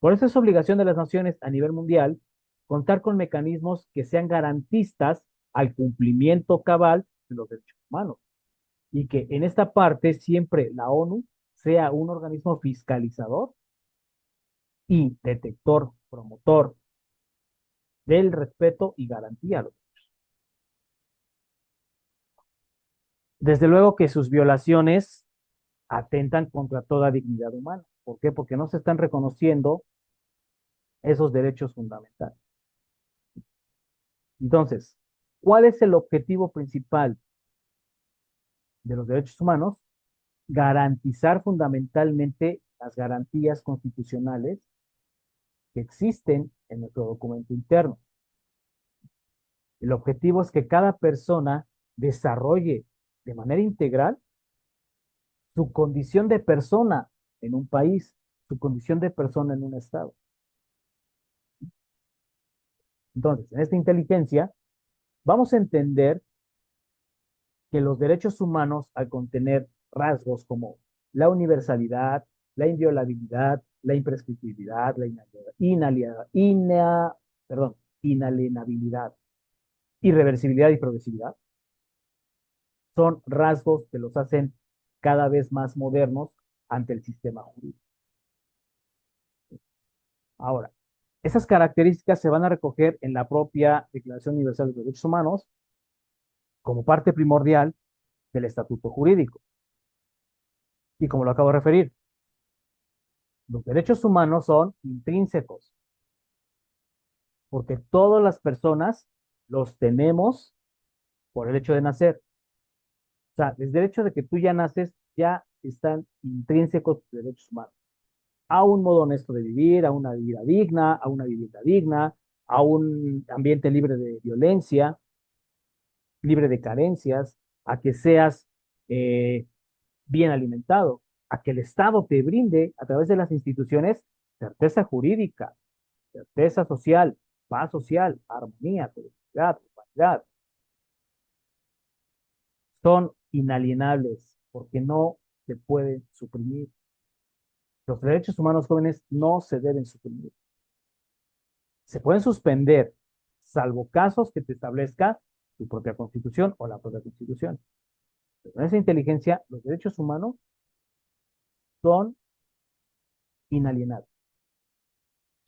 Por eso es obligación de las naciones a nivel mundial contar con mecanismos que sean garantistas al cumplimiento cabal de los derechos humanos y que en esta parte siempre la ONU sea un organismo fiscalizador y detector, promotor del respeto y garantía. Desde luego que sus violaciones atentan contra toda dignidad humana. ¿Por qué? Porque no se están reconociendo esos derechos fundamentales. Entonces, ¿cuál es el objetivo principal de los derechos humanos? Garantizar fundamentalmente las garantías constitucionales que existen en nuestro documento interno. El objetivo es que cada persona desarrolle de manera integral su condición de persona en un país, su condición de persona en un estado. Entonces, en esta inteligencia, vamos a entender que los derechos humanos, al contener rasgos como la universalidad, la inviolabilidad, la imprescriptibilidad, la inalienabilidad, irreversibilidad y progresividad, son rasgos que los hacen cada vez más modernos ante el sistema jurídico. Ahora, esas características se van a recoger en la propia Declaración Universal de los Derechos Humanos como parte primordial del estatuto jurídico. Y como lo acabo de referir, los derechos humanos son intrínsecos, porque todas las personas los tenemos por el hecho de nacer. O sea, desde el hecho de que tú ya naces, ya están intrínsecos tus derechos humanos. A un modo honesto de vivir, a una vida digna, a una vivienda digna, a un ambiente libre de violencia, libre de carencias, a que seas eh, bien alimentado, a que el Estado te brinde a través de las instituciones certeza jurídica, certeza social, paz social, armonía, felicidad, igualdad. Son inalienables porque no se pueden suprimir. Los derechos humanos jóvenes no se deben suprimir. Se pueden suspender, salvo casos que te establezca tu propia constitución o la propia constitución. Con esa inteligencia, los derechos humanos son inalienables.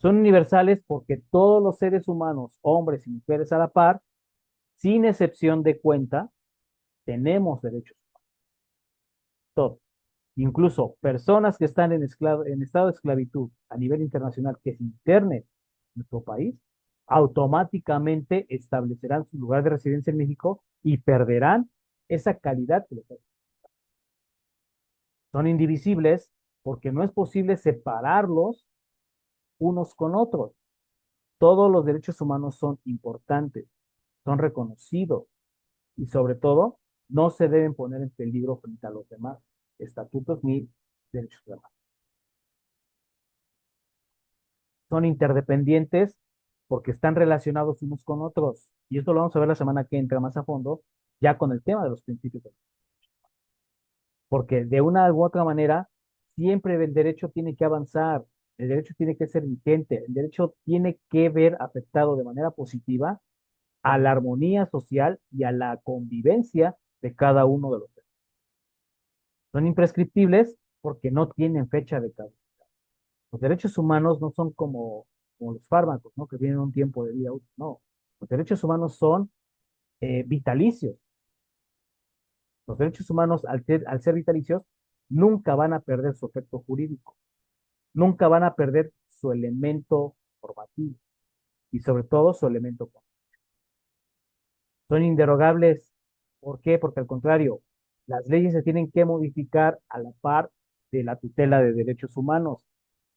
Son universales porque todos los seres humanos, hombres y mujeres a la par, sin excepción de cuenta, tenemos derechos, todos. Incluso personas que están en estado de esclavitud a nivel internacional que se internen en nuestro país, automáticamente establecerán su lugar de residencia en México y perderán esa calidad que les da. Son indivisibles porque no es posible separarlos unos con otros. Todos los derechos humanos son importantes, son reconocidos y sobre todo no se deben poner en peligro frente a los demás estatutos ni derechos humanos. Son interdependientes porque están relacionados unos con otros. Y esto lo vamos a ver la semana que entra más a fondo, ya con el tema de los principios. Porque de una u otra manera, siempre el derecho tiene que avanzar, el derecho tiene que ser vigente, el derecho tiene que ver afectado de manera positiva a la armonía social y a la convivencia de cada uno de los derechos. Son imprescriptibles porque no tienen fecha de caducidad. Los derechos humanos no son como los fármacos, ¿no? Que tienen un tiempo de vida útil. No, los derechos humanos son vitalicios. Los derechos humanos, al ser vitalicios, nunca van a perder su efecto jurídico, nunca van a perder su elemento formativo y sobre todo su elemento político. Son inderogables. ¿Por qué? Porque al contrario, las leyes se tienen que modificar a la par de la tutela de derechos humanos.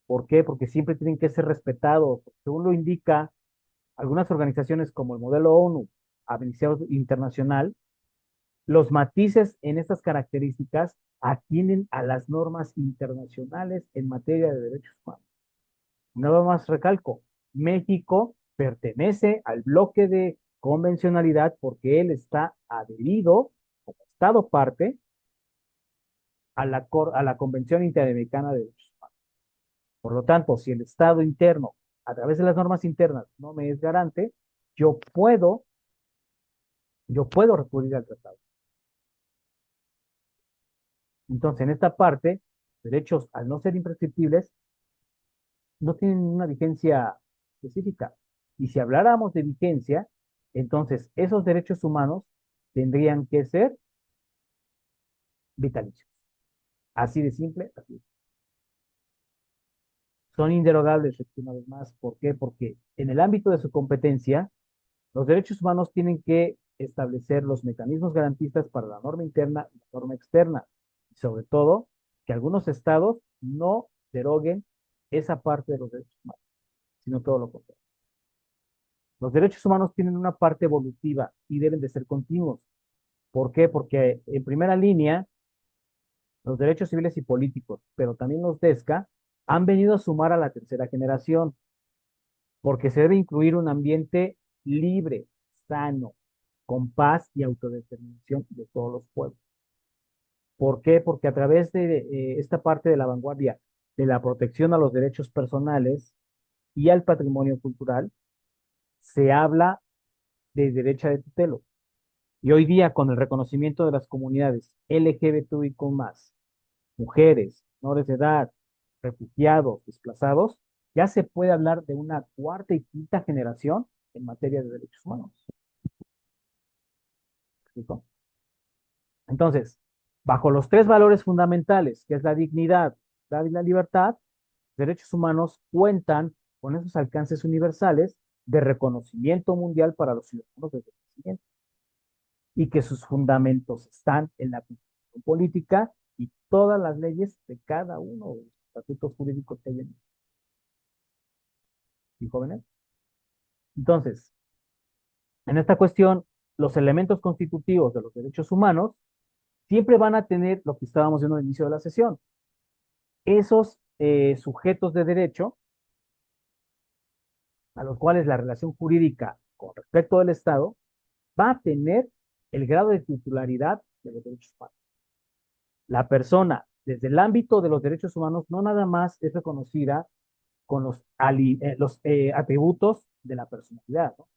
¿Por qué? Porque siempre tienen que ser respetados. Según lo indica algunas organizaciones como el modelo ONU, Amnistía Internacional, los matices en estas características atienden a las normas internacionales en materia de derechos humanos. Nada más recalco, México pertenece al bloque de convencionalidad porque él está adherido como Estado parte a la Convención Interamericana de Derechos Humanos. Por lo tanto, si el Estado interno, a través de las normas internas, no me es garante, yo puedo, yo puedo recurrir al tratado. Entonces, en esta parte, derechos, al no ser imprescriptibles, no tienen una vigencia específica. Y si habláramos de vigencia, entonces esos derechos humanos tendrían que ser vitalicios. Así de simple, así es. Son inderogables, una vez más. ¿Por qué? Porque en el ámbito de su competencia, los derechos humanos tienen que establecer los mecanismos garantistas para la norma interna y la norma externa. Y sobre todo, que algunos estados no deroguen esa parte de los derechos humanos, sino todo lo contrario. Los derechos humanos tienen una parte evolutiva y deben de ser continuos. ¿Por qué? Porque en primera línea, los derechos civiles y políticos, pero también los DESCA, han venido a sumar a la tercera generación, porque se debe incluir un ambiente libre, sano, con paz y autodeterminación de todos los pueblos. ¿Por qué? Porque a través de esta parte de la vanguardia de la protección a los derechos personales y al patrimonio cultural, se habla de derecho de tutela. Y hoy día, con el reconocimiento de las comunidades LGBTIQ+, mujeres, menores de edad, refugiados, desplazados, ya se puede hablar de una cuarta y quinta generación en materia de derechos humanos. ¿Explico? Entonces, bajo los tres valores fundamentales, que es la dignidad, la libertad, derechos humanos cuentan con esos alcances universales de reconocimiento mundial para los ciudadanos desde el nacimiento y que sus fundamentos están en la constitución política y todas las leyes de cada uno de los estatutos jurídicos que hay en México. ¿Y jóvenes? Entonces, en esta cuestión, los elementos constitutivos de los derechos humanos siempre van a tener lo que estábamos viendo al inicio de la sesión. Esos sujetos de derecho a los cuales la relación jurídica con respecto del Estado va a tener el grado de titularidad de los derechos humanos. La persona, desde el ámbito de los derechos humanos, no nada más es reconocida con los atributos de la personalidad, ¿no?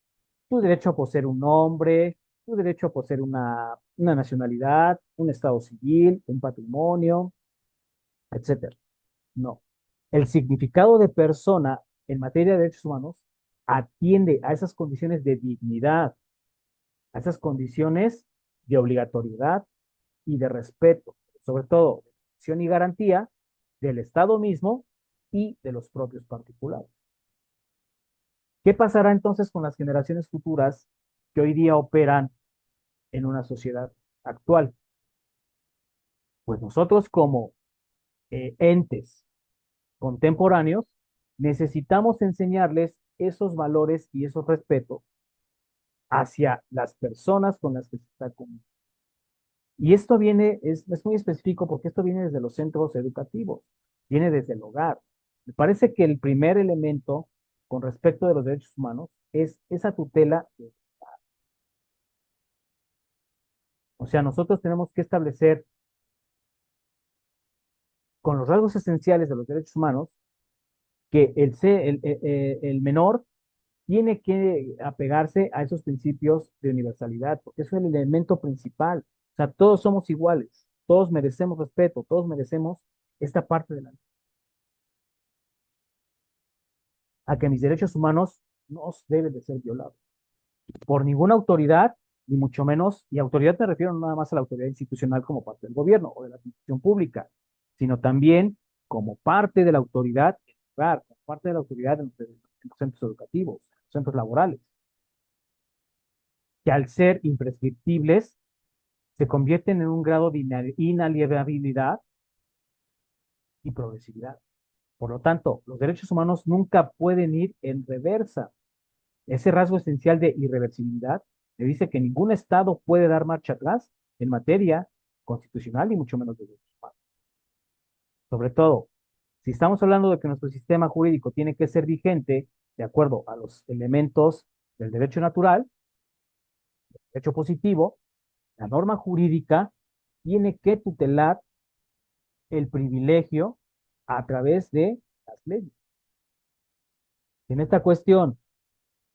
Tu derecho a poseer un nombre, tu derecho a poseer una nacionalidad, un estado civil, un patrimonio, etcétera. No. El significado de persona en materia de derechos humanos atiende a esas condiciones de dignidad, a esas condiciones de obligatoriedad y de respeto, sobre todo de protección y garantía del Estado mismo y de los propios particulares. ¿Qué pasará entonces con las generaciones futuras que hoy día operan en una sociedad actual? Pues nosotros como entes contemporáneos necesitamos enseñarles esos valores y esos respetos hacia las personas con las que se está comunicando. Y esto viene, es muy específico porque esto viene desde los centros educativos, viene desde el hogar. Me parece que el primer elemento con respecto de los derechos humanos es esa tutela. O sea, nosotros tenemos que establecer con los rasgos esenciales de los derechos humanos que el menor tiene que apegarse a esos principios de universalidad, porque eso es el elemento principal. O sea, todos somos iguales, todos merecemos respeto, todos merecemos esta parte de la a que mis derechos humanos no deben de ser violados por ninguna autoridad, ni mucho menos, y autoridad me refiero no nada más a la autoridad institucional como parte del gobierno o de la administración pública, sino también como parte de la autoridad en el hogar, como parte de la autoridad en los centros educativos, en los centros laborales, que al ser imprescriptibles se convierten en un grado de inalienabilidad y progresividad. Por lo tanto, los derechos humanos nunca pueden ir en reversa. Ese rasgo esencial de irreversibilidad le dice que ningún Estado puede dar marcha atrás en materia constitucional y mucho menos de derechos humanos. Sobre todo, si estamos hablando de que nuestro sistema jurídico tiene que ser vigente de acuerdo a los elementos del derecho natural, derecho positivo, la norma jurídica tiene que tutelar el privilegio a través de las leyes. En esta cuestión,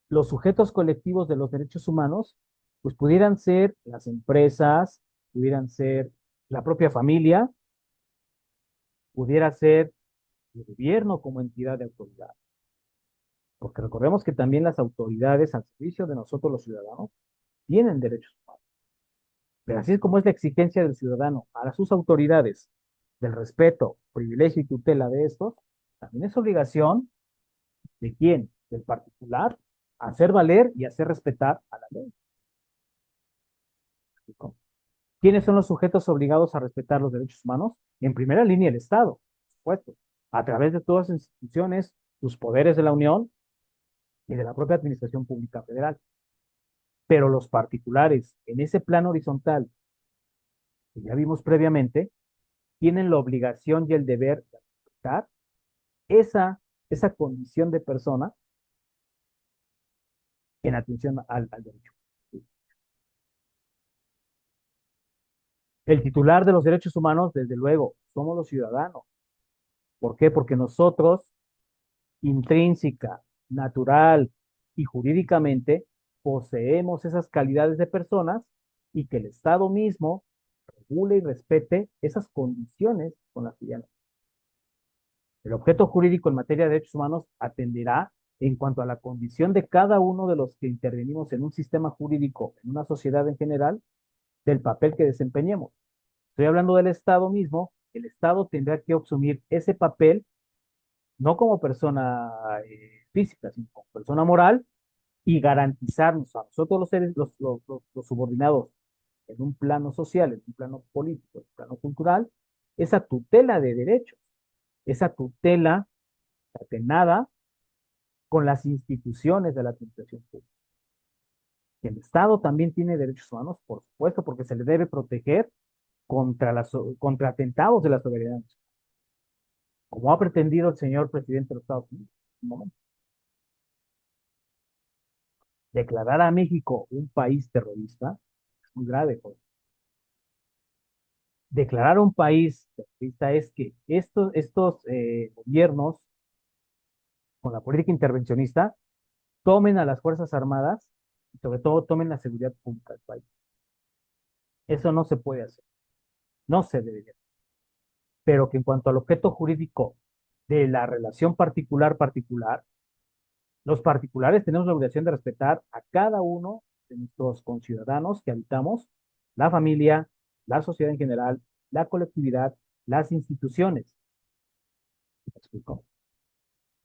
los sujetos colectivos de los derechos humanos, pues pudieran ser las empresas, pudieran ser la propia familia, pudiera ser el gobierno como entidad de autoridad. Porque recordemos que también las autoridades al servicio de nosotros los ciudadanos tienen derechos humanos. Pero así es como es la exigencia del ciudadano a sus autoridades del respeto, privilegio y tutela de estos, también es obligación de quién, del particular, hacer valer y hacer respetar a la ley. ¿Quiénes son los sujetos obligados a respetar los derechos humanos? En primera línea, el Estado, por supuesto, a través de todas las instituciones, sus poderes de la Unión y de la propia Administración Pública Federal. Pero los particulares, en ese plano horizontal que ya vimos previamente, tienen la obligación y el deber de respetar esa, esa condición de persona en atención al derecho. El titular de los derechos humanos, desde luego, somos los ciudadanos. ¿Por qué? Porque nosotros intrínseca, natural y jurídicamente, poseemos esas calidades de personas y que el Estado mismo regule y respete esas condiciones con las que ya no. El objeto jurídico en materia de derechos humanos atenderá en cuanto a la condición de cada uno de los que intervenimos en un sistema jurídico, en una sociedad en general, del papel que desempeñemos. Estoy hablando del Estado mismo, el Estado tendrá que asumir ese papel no como persona física, sino como persona moral y garantizarnos a nosotros los seres, los subordinados en un plano social, en un plano político, en un plano cultural, esa tutela de derechos, esa tutela atenada con las instituciones de la administración pública. El Estado también tiene derechos humanos, por supuesto, porque se le debe proteger contra atentados de la soberanía, como ha pretendido el señor presidente de los Estados Unidos en un momento. Declarar a México un país terrorista es muy grave, joder. Declarar a un país terrorista es que estos gobiernos, con la política intervencionista, tomen a las Fuerzas Armadas y sobre todo tomen la seguridad pública del país. Eso no se puede hacer, no se debería. Pero que en cuanto al objeto jurídico de la relación particular-particular, los particulares tenemos la obligación de respetar a cada uno de nuestros conciudadanos que habitamos la familia, la sociedad en general, la colectividad, las instituciones. ¿Me explico?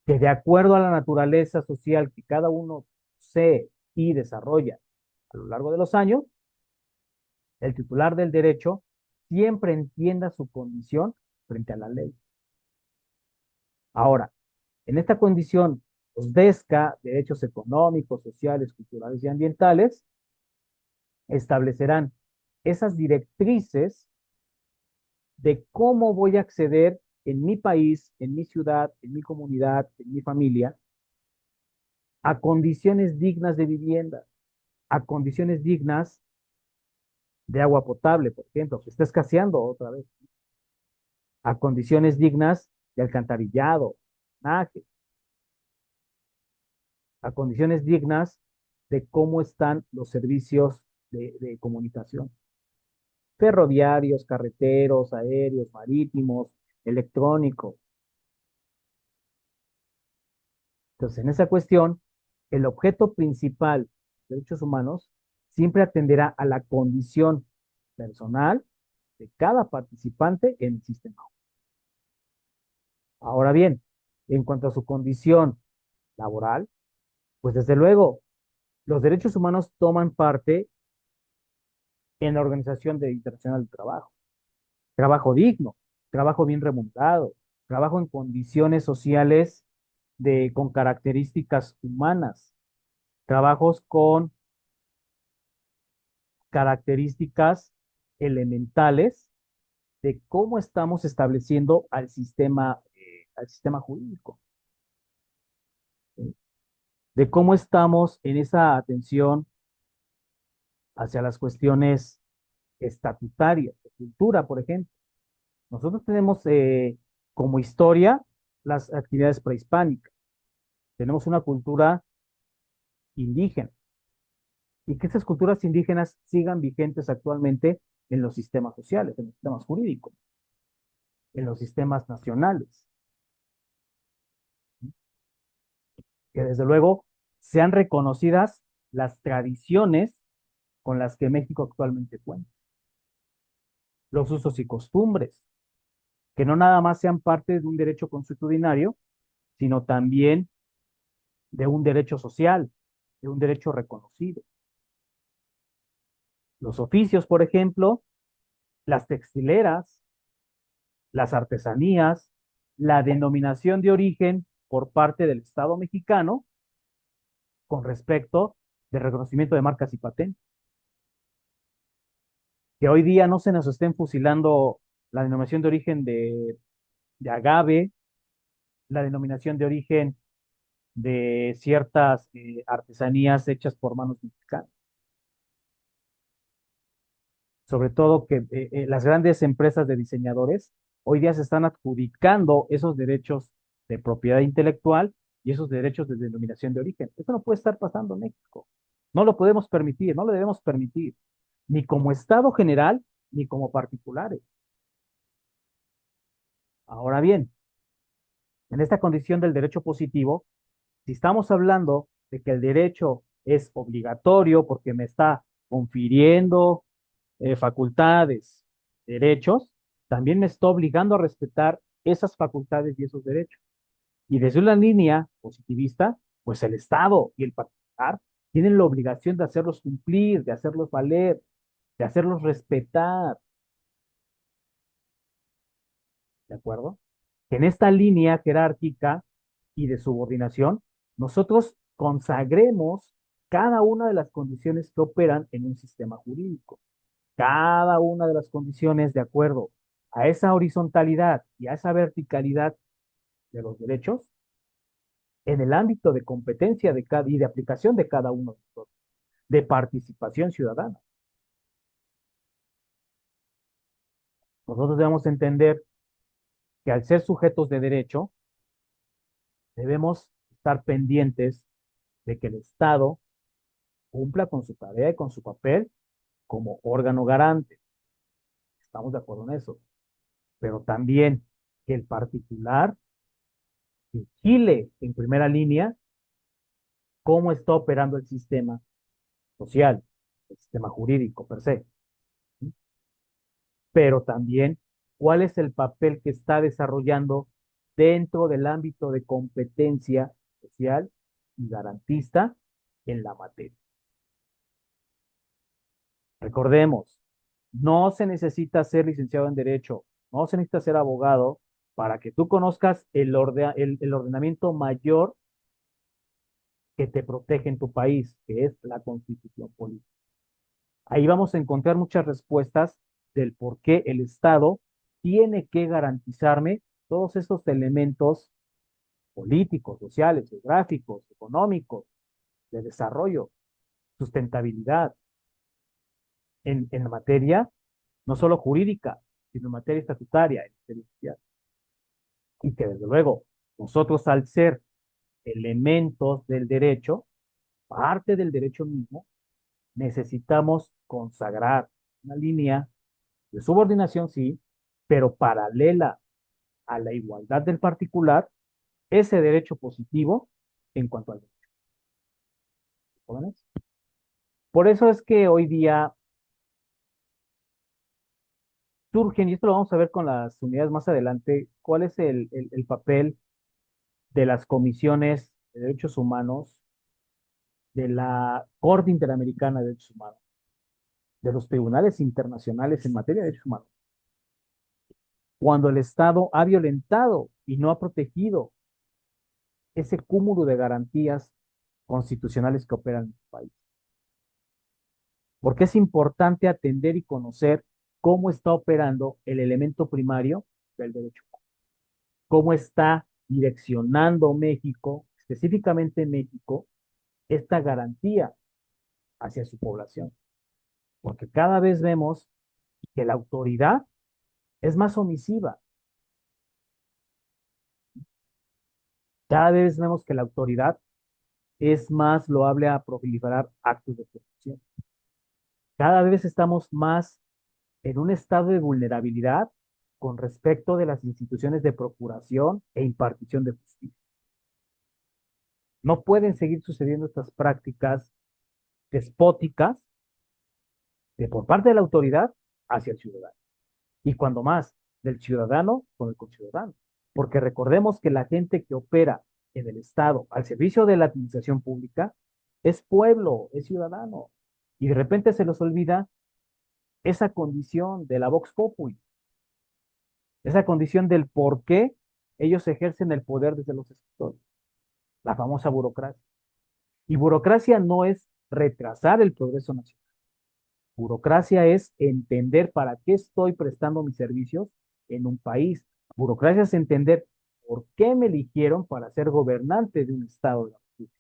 Que de acuerdo a la naturaleza social que cada uno posee y desarrolla a lo largo de los años, el titular del derecho siempre entienda su condición frente a la ley. Ahora, en esta condición, los DESCA, derechos económicos, sociales, culturales y ambientales, establecerán esas directrices de cómo voy a acceder en mi país, en mi ciudad, en mi comunidad, en mi familia, a condiciones dignas de vivienda, a condiciones dignas de agua potable, por ejemplo, que está escaseando otra vez, a condiciones dignas de alcantarillado, drenaje, a condiciones dignas de cómo están los servicios de comunicación, ferroviarios, carreteros, aéreos, marítimos, electrónicos. Entonces, en esa cuestión, el objeto principal de derechos humanos siempre atenderá a la condición personal de cada participante en el sistema. Ahora bien, en cuanto a su condición laboral, pues desde luego, los derechos humanos toman parte en la Internacional del Trabajo. Trabajo digno, trabajo bien remunerado, trabajo en condiciones sociales con características humanas, trabajos con características elementales de cómo estamos estableciendo al sistema jurídico, ¿sí? De cómo estamos en esa atención hacia las cuestiones estatutarias, de cultura, por ejemplo. Nosotros tenemos como historia las actividades prehispánicas, tenemos una cultura indígena y que esas culturas indígenas sigan vigentes actualmente en los sistemas sociales, en los sistemas jurídicos, en los sistemas nacionales, que desde luego sean reconocidas las tradiciones con las que México actualmente cuenta, los usos y costumbres, que no nada más sean parte de un derecho consuetudinario, sino también de un derecho social, de un derecho reconocido. Los oficios, por ejemplo, las textileras, las artesanías, la denominación de origen por parte del Estado mexicano con respecto del reconocimiento de marcas y patentes. Que hoy día no se nos estén fusilando la denominación de origen de agave, la denominación de origen de ciertas artesanías hechas por manos mexicanas. Sobre todo que las grandes empresas de diseñadores hoy día se están adjudicando esos derechos de propiedad intelectual y esos derechos de denominación de origen. Eso no puede estar pasando en México. No lo podemos permitir, no lo debemos permitir, ni como Estado general, ni como particulares. Ahora bien, en esta condición del derecho positivo, si estamos hablando de que el derecho es obligatorio porque me está confiriendo facultades, derechos, también me está obligando a respetar esas facultades y esos derechos. Y desde una línea positivista, pues el Estado y el particular tienen la obligación de hacerlos cumplir, de hacerlos valer, de hacerlos respetar, ¿de acuerdo? Que en esta línea jerárquica y de subordinación, nosotros consagremos cada una de las condiciones que operan en un sistema jurídico. Cada una de las condiciones de acuerdo a esa horizontalidad y a esa verticalidad de los derechos en el ámbito de competencia de cada y de aplicación de cada uno de nosotros, de participación ciudadana. Nosotros debemos entender que al ser sujetos de derecho, debemos estar pendientes de que el Estado cumpla con su tarea y con su papel como órgano garante. Estamos de acuerdo en eso. Pero también que el particular vigile en primera línea cómo está operando el sistema social, el sistema jurídico per se, ¿sí? Pero también cuál es el papel que está desarrollando dentro del ámbito de competencia social y garantista en la materia. Recordemos, no se necesita ser licenciado en Derecho, no se necesita ser abogado para que tú conozcas el ordenamiento mayor que te protege en tu país, que es la Constitución política. Ahí vamos a encontrar muchas respuestas del por qué el Estado tiene que garantizarme todos estos elementos políticos, sociales, geográficos, económicos, de desarrollo, sustentabilidad, en la materia no solo jurídica, sino en materia estatutaria, en materia social. Y que desde luego, nosotros al ser elementos del derecho, parte del derecho mismo, necesitamos consagrar una línea de subordinación, sí, pero paralela a la igualdad del particular, ese derecho positivo en cuanto al derecho. ¿Jóvenes? Por eso es que hoy día surgen, y esto lo vamos a ver con las unidades más adelante, cuál es el papel de las comisiones de derechos humanos, de la Corte Interamericana de Derechos Humanos, de los tribunales internacionales en materia de derechos humanos, cuando el Estado ha violentado y no ha protegido ese cúmulo de garantías constitucionales que operan en el país. Porque es importante atender y conocer cómo está operando el elemento primario del derecho humano, cómo está direccionando México, específicamente México, esta garantía hacia su población. Porque cada vez vemos que la autoridad es más omisiva. Cada vez vemos que la autoridad es más loable a proliferar actos de corrupción. Cada vez estamos más en un estado de vulnerabilidad con respecto de las instituciones de procuración e impartición de justicia. No pueden seguir sucediendo estas prácticas despóticas por parte de la autoridad hacia el ciudadano. Y cuando más, del ciudadano con el conciudadano. Porque recordemos que la gente que opera en el Estado al servicio de la administración pública es pueblo, es ciudadano. Y de repente se les olvida esa condición de la Vox Populi, esa condición del por qué ellos ejercen el poder desde los escritores, la famosa burocracia. Y burocracia no es retrasar el progreso nacional. Burocracia es entender para qué estoy prestando mis servicios en un país. Burocracia es entender por qué me eligieron para ser gobernante de un estado de la República.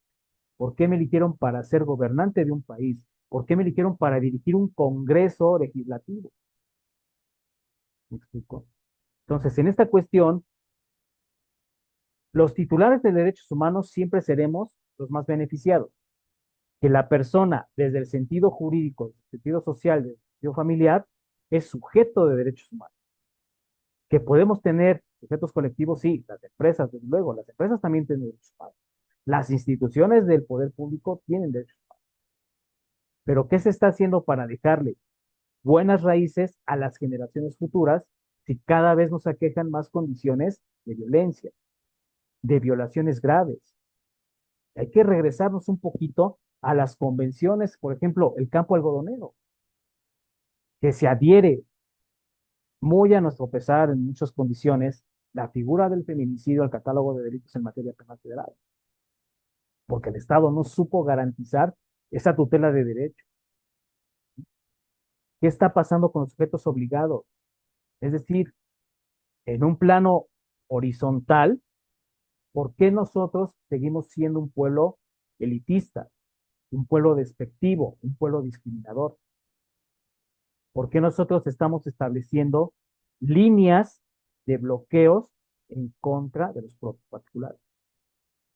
¿Por qué me eligieron para ser gobernante de un país? ¿Por qué me eligieron para dirigir un congreso legislativo? ¿Me explico? Entonces, en esta cuestión, los titulares de derechos humanos siempre seremos los más beneficiados. Que la persona, desde el sentido jurídico, desde el sentido social, desde el sentido familiar, es sujeto de derechos humanos. Que podemos tener sujetos colectivos, sí, las empresas, desde luego, las empresas también tienen derechos humanos. Las instituciones del poder público tienen derechos humanos. Pero ¿qué se está haciendo para dejarle buenas raíces a las generaciones futuras si cada vez nos aquejan más condiciones de violencia, de violaciones graves? Hay que regresarnos un poquito a las convenciones, por ejemplo, el campo algodonero, que se adhiere muy a nuestro pesar en muchas condiciones la figura del feminicidio al catálogo de delitos en materia penal federal, porque el Estado no supo garantizar esa tutela de derecho. ¿Qué está pasando con los sujetos obligados? Es decir, en un plano horizontal, ¿por qué nosotros seguimos siendo un pueblo elitista, un pueblo despectivo, un pueblo discriminador? ¿Por qué nosotros estamos estableciendo líneas de bloqueos en contra de los propios particulares?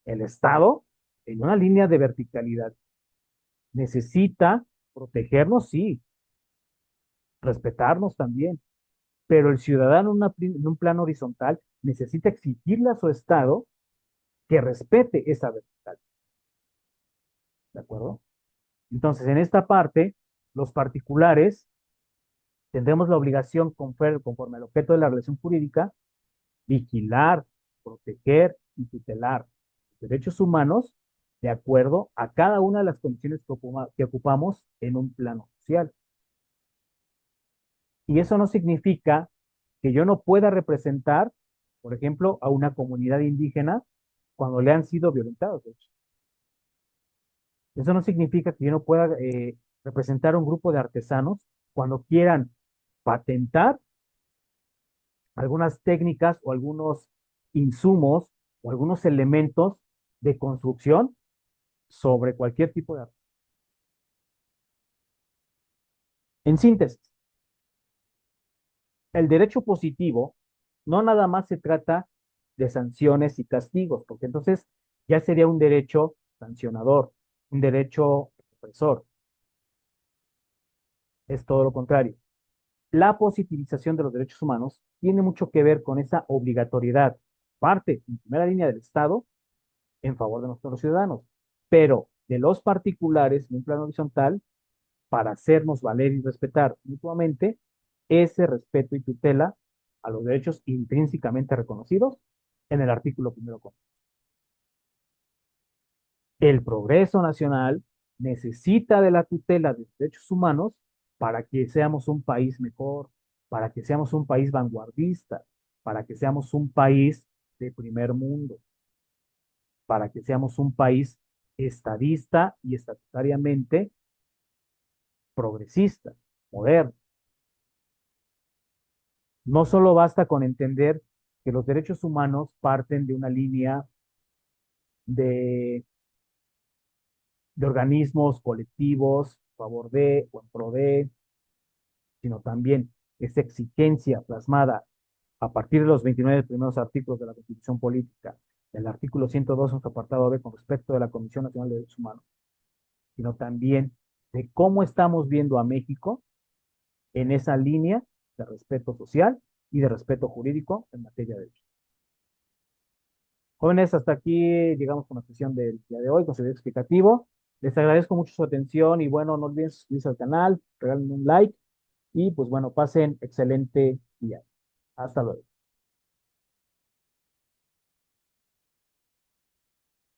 El Estado en una línea de verticalidad necesita protegernos, sí, respetarnos también, pero el ciudadano en un plano horizontal necesita exigirle a su Estado que respete esa vertical, ¿de acuerdo? Entonces, en esta parte, los particulares tendremos la obligación, conforme al objeto de la relación jurídica, vigilar, proteger y tutelar los derechos humanos de acuerdo a cada una de las condiciones que ocupamos en un plano social. Y eso no significa que yo no pueda representar, por ejemplo, a una comunidad indígena cuando le han sido violentados. De hecho. Eso no significa que yo no pueda representar a un grupo de artesanos cuando quieran patentar algunas técnicas o algunos insumos o algunos elementos de construcción sobre cualquier tipo de arte. En síntesis, el derecho positivo no nada más se trata de sanciones y castigos, porque entonces ya sería un derecho sancionador, un derecho opresor. Es todo lo contrario. La positivización de los derechos humanos tiene mucho que ver con esa obligatoriedad, parte en primera línea del Estado, en favor de nuestros ciudadanos, pero de los particulares en un plano horizontal para hacernos valer y respetar mutuamente ese respeto y tutela a los derechos intrínsecamente reconocidos en el artículo primero. El progreso nacional necesita de la tutela de derechos humanos para que seamos un país mejor, para que seamos un país vanguardista, para que seamos un país de primer mundo, para que seamos un país estadista y estatutariamente progresista, moderno. No solo basta con entender que los derechos humanos parten de una línea de, de organismos colectivos a favor de o en pro de, sino también esa exigencia plasmada a partir de los 29 primeros artículos de la Constitución Política, del artículo 102 en su apartado B con respecto de la Comisión Nacional de Derechos Humanos, sino también de cómo estamos viendo a México en esa línea de respeto social y de respeto jurídico en materia de derechos. Jóvenes, hasta aquí llegamos con la sesión del día de hoy, con su video explicativo. Les agradezco mucho su atención y bueno, no olviden suscribirse al canal, regalen un like y pues bueno, pasen excelente día. Hasta luego.